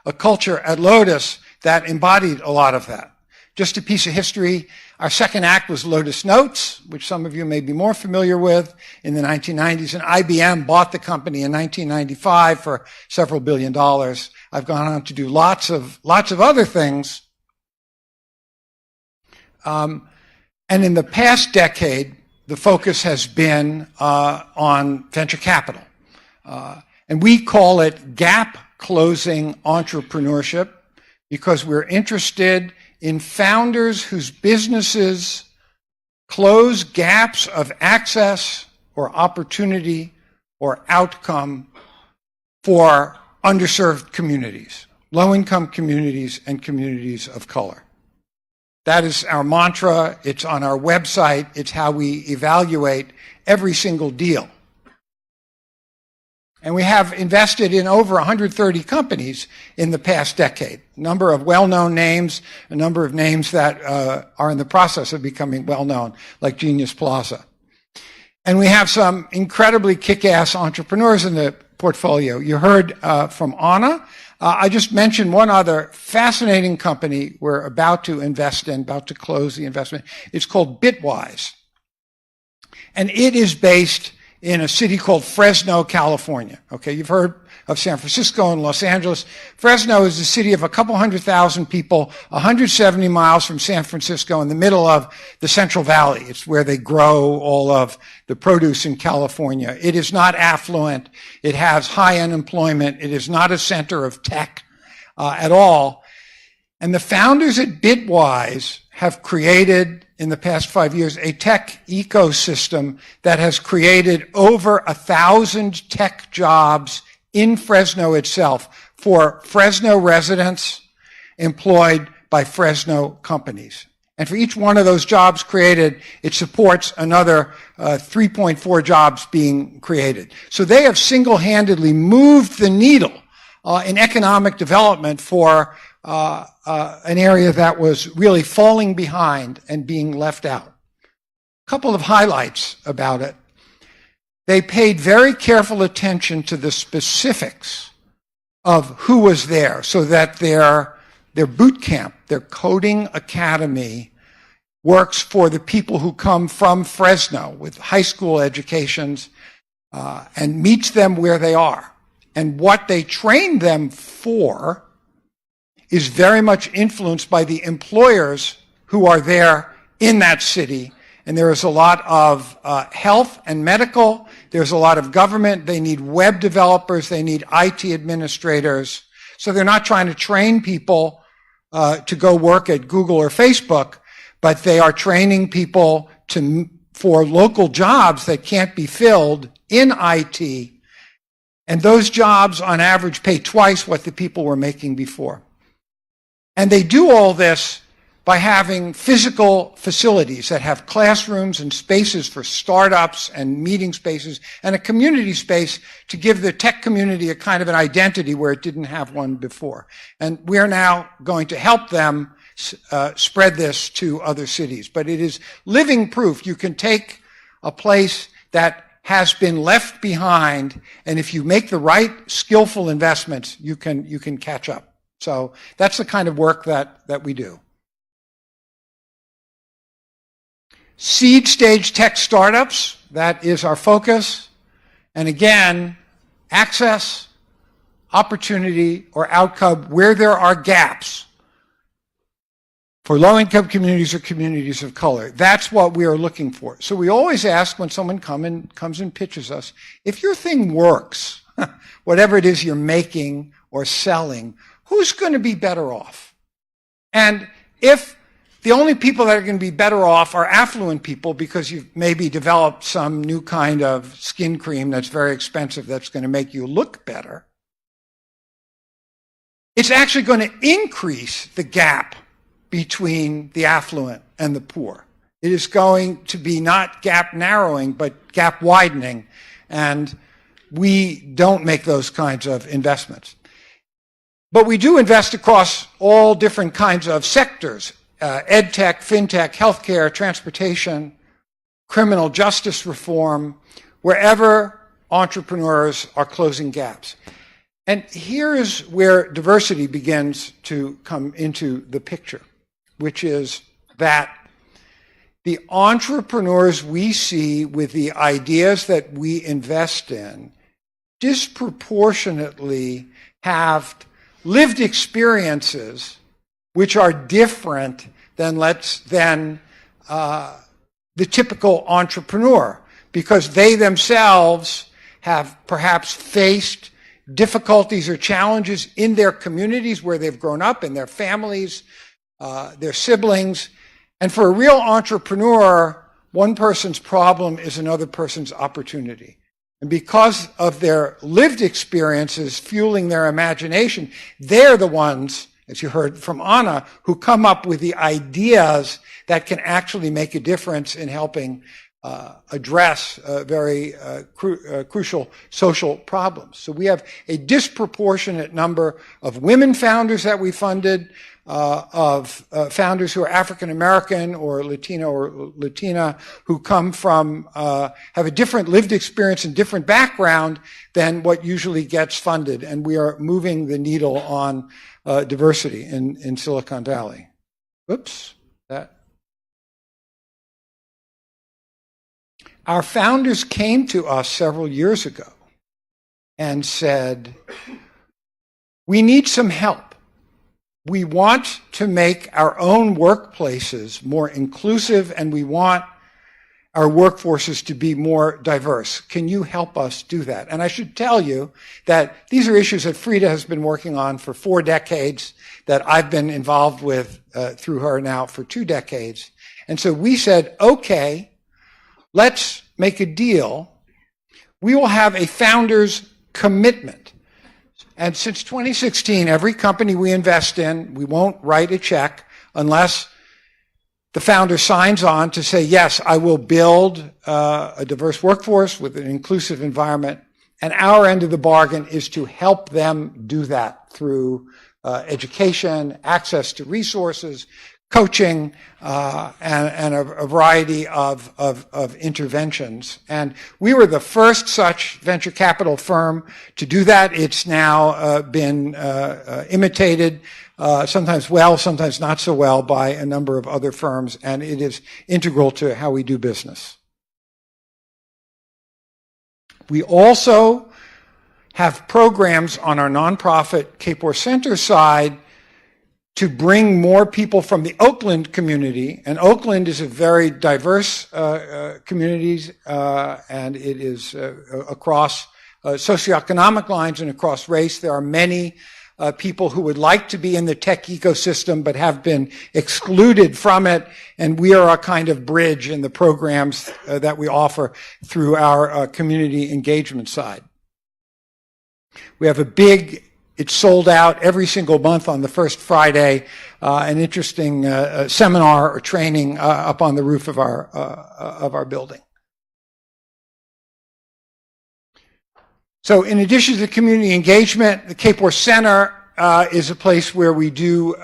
a culture at Lotus that embodied a lot of that. Just a piece of history, our second act was Lotus Notes, which some of you may be more familiar with, in the 1990s, and IBM bought the company in 1995 for several $billion. I've gone on to do lots of other things. And in the past decade, the focus has been on venture capital. And we call it gap closing entrepreneurship because we're interested in founders whose businesses close gaps of access or opportunity or outcome for underserved communities, low-income communities and communities of color. That is our mantra. It's on our website. It's how we evaluate every single deal. And we have invested in over 130 companies in the past decade. A number of well-known names, a number of names that are in the process of becoming well-known, like Genius Plaza. And we have some incredibly kick-ass entrepreneurs in the portfolio. You heard from Anna. I just mentioned one other fascinating company we're about to invest in, about to close the investment. It's called Bitwise. And it is based in a city called Fresno, California. Okay, you've heard of San Francisco and Los Angeles. Fresno is a city of a couple 100,000 people, 170 miles from San Francisco in the middle of the Central Valley. It's where they grow all of the produce in California. It is not affluent. It has high unemployment. It is not a center of tech at all. And the founders at Bitwise have created, in the past 5 years, a tech ecosystem that has created over 1,000 tech jobs in Fresno itself for Fresno residents employed by Fresno companies. And for each one of those jobs created, it supports another 3.4 jobs being created. So they have single-handedly moved the needle in economic development for an area that was really falling behind and being left out. A couple of highlights about it. They paid very careful attention to the specifics of who was there so that their boot camp, their coding academy, works for the people who come from Fresno with high school educations and meets them where they are. And what they train them for is very much influenced by the employers who are there in that city. And there is a lot of health and medical. There's a lot of government. They need web developers. They need IT administrators. So they're not trying to train people to go work at Google or Facebook, but they are training people for local jobs that can't be filled in IT. And those jobs, on average, pay twice what the people were making before. And they do all this by having physical facilities that have classrooms and spaces for startups and meeting spaces and a community space to give the tech community a kind of an identity where it didn't have one before. And we're now going to help them spread this to other cities. But it is living proof. You can take a place that has been left behind, and if you make the right skillful investments, you can catch up. So that's the kind of work that we do. Seed stage tech startups, that is our focus. And again, access, opportunity, or outcome where there are gaps for low-income communities or communities of color. That's what we are looking for. So we always ask when someone comes and pitches us, if your thing works, whatever it is you're making or selling, who's going to be better off? And if the only people that are going to be better off are affluent people because you've maybe developed some new kind of skin cream that's very expensive that's going to make you look better, it's actually going to increase the gap between the affluent and the poor. It is going to be not gap narrowing, but gap widening. And we don't make those kinds of investments. But we do invest across all different kinds of sectors. Ed tech, fintech, healthcare, transportation, criminal justice reform, wherever entrepreneurs are closing gaps. And here is where diversity begins to come into the picture, which is that the entrepreneurs we see with the ideas that we invest in disproportionately have lived experiences which are different than the typical entrepreneur, because they themselves have perhaps faced difficulties or challenges in their communities where they've grown up, in their families, their siblings. And for a real entrepreneur, one person's problem is another person's opportunity. And because of their lived experiences fueling their imagination, they're the ones, as you heard from Anna, who come up with the ideas that can actually make a difference in helping address very crucial social problems. So we have a disproportionate number of women founders that we funded, of founders who are African American or Latino or Latina, who come from, have a different lived experience and different background than what usually gets funded. And we are moving the needle on diversity in Silicon Valley. Oops, Our founders came to us several years ago and said, we need some help. We want to make our own workplaces more inclusive, and we want our workforces to be more diverse. Can you help us do that? And I should tell you that these are issues that Frida has been working on for 4 decades, that I've been involved with through her now for 2 decades. And so we said, okay, let's make a deal. We will have a founder's commitment. And since 2016, every company we invest in, we won't write a check unless the founder signs on to say, yes, I will build a diverse workforce with an inclusive environment. And our end of the bargain is to help them do that through education, access to resources, coaching, and a variety of interventions. And we were the first such venture capital firm to do that. It's now been imitated, sometimes well, sometimes not so well, by a number of other firms, and it is integral to how we do business. We also have programs on our nonprofit Kapor Center side to bring more people from the Oakland community. And Oakland is a very diverse community, and it is across socioeconomic lines and across race. There are many people who would like to be in the tech ecosystem but have been excluded from it, and we are a kind of bridge in the programs that we offer through our community engagement side. We have a big, it's sold out every single month on the first Friday, an interesting seminar or training up on the roof of our building. So in addition to the community engagement, the Kapor Center is a place where we do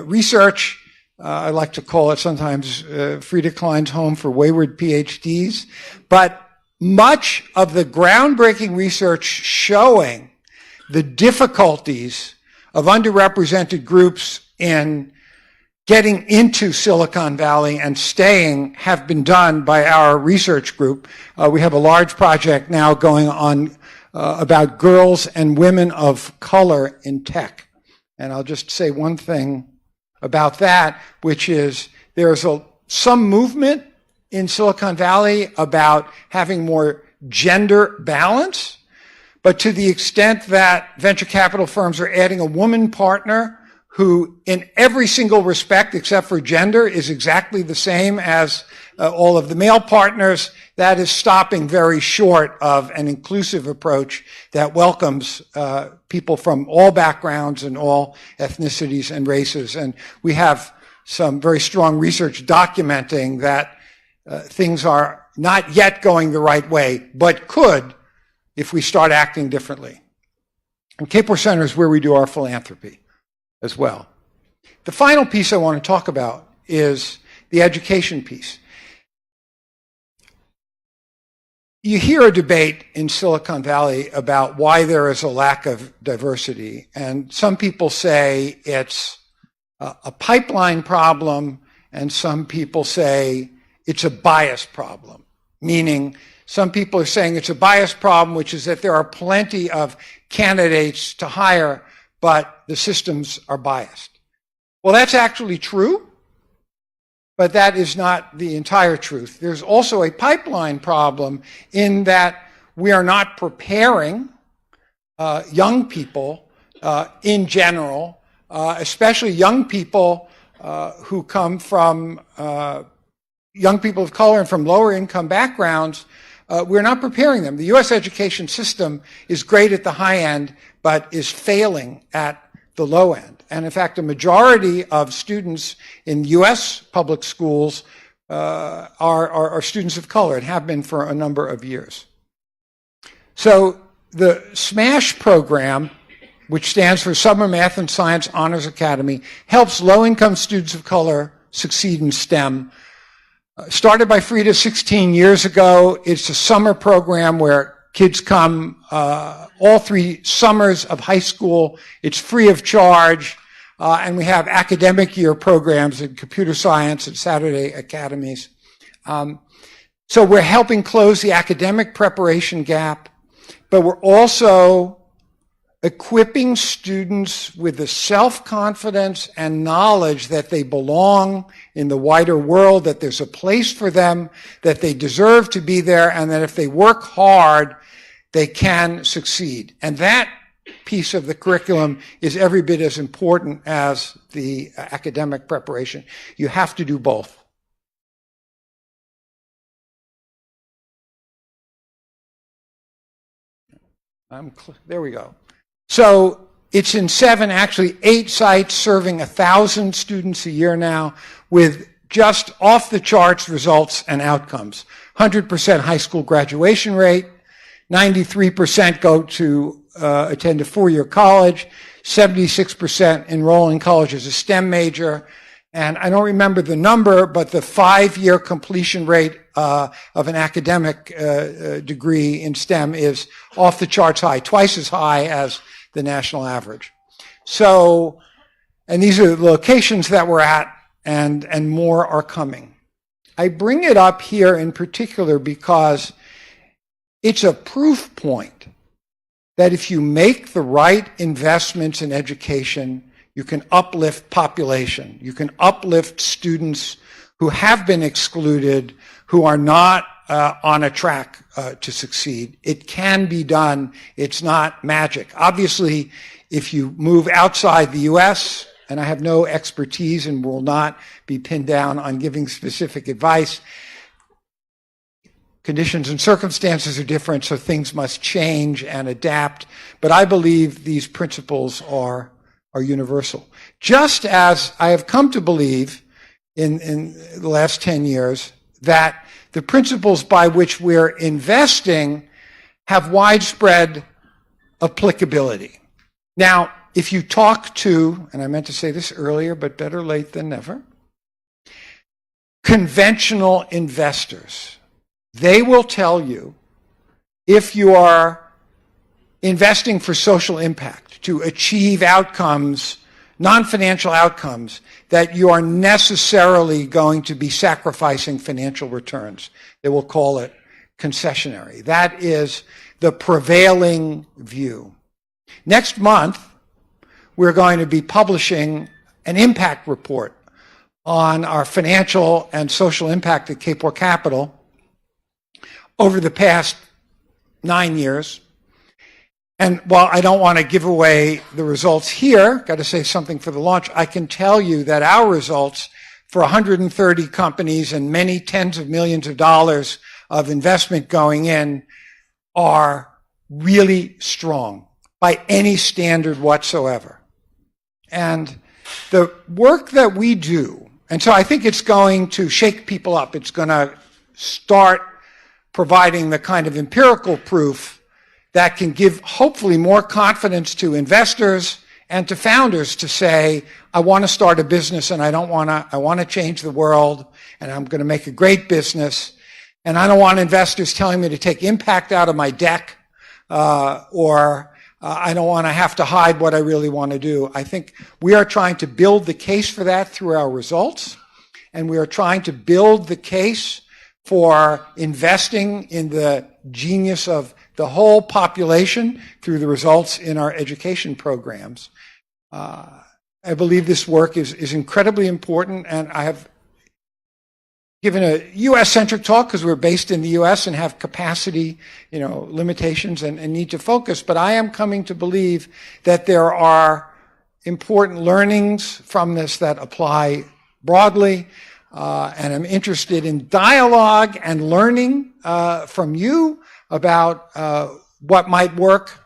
research. I like to call it sometimes Frida Klein's home for wayward PhDs. But much of the groundbreaking research showing the difficulties of underrepresented groups in getting into Silicon Valley and staying have been done by our research group. We have a large project now going on about girls and women of color in tech. And I'll just say one thing about that, which is there's some movement in Silicon Valley about having more gender balance, but to the extent that venture capital firms are adding a woman partner who in every single respect except for gender is exactly the same as all of the male partners, that is stopping very short of an inclusive approach that welcomes people from all backgrounds and all ethnicities and races. And we have some very strong research documenting that things are not yet going the right way, but could if we start acting differently. And Kapor Center is where we do our philanthropy as well. The final piece I want to talk about is the education piece. You hear a debate in Silicon Valley about why there is a lack of diversity, and some people say it's a pipeline problem, and some people say it's a bias problem, meaning some people are saying it's a bias problem, which is that there are plenty of candidates to hire, but the systems are biased. Well, that's actually true, but that is not the entire truth. There's also a pipeline problem in that we are not preparing young people in general, especially young people who come from young people of color and from lower income backgrounds. We're not preparing them. The U.S. education system is great at the high end, but is failing at the low end. And in fact, a majority of students in U.S. public schools are students of color and have been for a number of years. So the SMASH program, which stands for Summer Math and Science Honors Academy, helps low-income students of color succeed in STEM. Started by Frida 16 years ago. It's a summer program where kids come all 3 summers of high school. It's free of charge. And we have academic year programs in computer science and Saturday academies. So we're helping close the academic preparation gap, but we're also equipping students with the self-confidence and knowledge that they belong in the wider world, that there's a place for them, that they deserve to be there, and that if they work hard, they can succeed. And that piece of the curriculum is every bit as important as the academic preparation. You have to do both. There we go. So it's in 7, actually 8 sites, serving 1,000 students a year now, with just off the charts results and outcomes. 100% high school graduation rate, 93% go to attend a 4-year college, 76% enroll in college as a STEM major, and I don't remember the number, but the 5-year completion rate of an academic degree in STEM is off the charts high, twice as high as the national average. So, and these are the locations that we're at, and more are coming. I bring it up here in particular because it's a proof point that if you make the right investments in education, you can uplift population. You can uplift students who have been excluded, who are not on a track to succeed. It can be done. It's not magic. Obviously, if you move outside the U.S., and I have no expertise and will not be pinned down on giving specific advice, conditions and circumstances are different, so things must change and adapt. But I believe these principles are universal. Just as I have come to believe in the last 10 years that the principles by which we're investing have widespread applicability. Now, if you talk to, and I meant to say this earlier, but better late than never, conventional investors, they will tell you if you are investing for social impact, to achieve outcomes, non-financial outcomes, that you are necessarily going to be sacrificing financial returns. They will call it concessionary. That is the prevailing view. Next month, we're going to be publishing an impact report on our financial and social impact at Kapor Capital over the past 9 years. And while I don't want to give away the results here, got to say something for the launch, I can tell you that our results for 130 companies and many tens of millions of dollars of investment going in are really strong by any standard whatsoever. And the work that we do, and so I think it's going to shake people up. It's going to start providing the kind of empirical proof that can give hopefully more confidence to investors and to founders to say, I want to start a business and I want to change the world and I'm going to make a great business. And I don't want investors telling me to take impact out of my deck, or I don't want to have to hide what I really want to do. I think we are trying to build the case for that through our results. And we are trying to build the case for investing in the genius of the whole population through the results in our education programs. I believe this work is incredibly important, and I have given a U.S.-centric talk because we're based in the U.S. and have capacity, limitations and need to focus. But I am coming to believe that there are important learnings from this that apply broadly, and I'm interested in dialogue and learning from you about what might work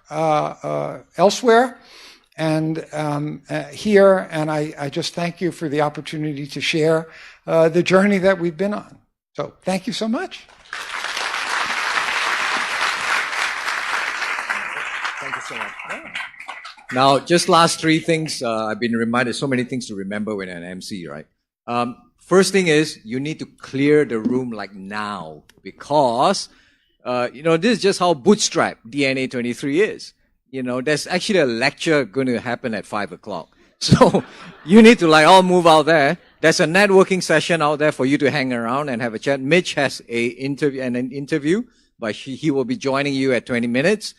elsewhere and here. And I just thank you for the opportunity to share the journey that we've been on. So thank you so much. Thank you so much. Now, just last three things. I've been reminded so many things to remember when an MC, right? First thing is you need to clear the room like now because this is just how bootstrap DNA23 is. There's actually a lecture going to happen at 5 o'clock. So you need to all move out there. There's a networking session out there for you to hang around and have a chat. Mitch has an interview, but he will be joining you at 20 minutes.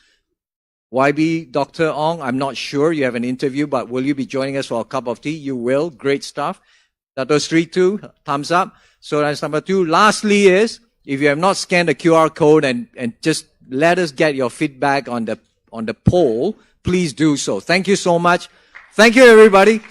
YB, Dr. Ong, I'm not sure you have an interview, but will you be joining us for a cup of tea? You will. Great stuff. Dato Sri too, thumbs up. So that's number 2. Lastly is, if you have not scanned the QR code and just let us get your feedback on the poll, please do so. Thank you so much. Thank you, everybody.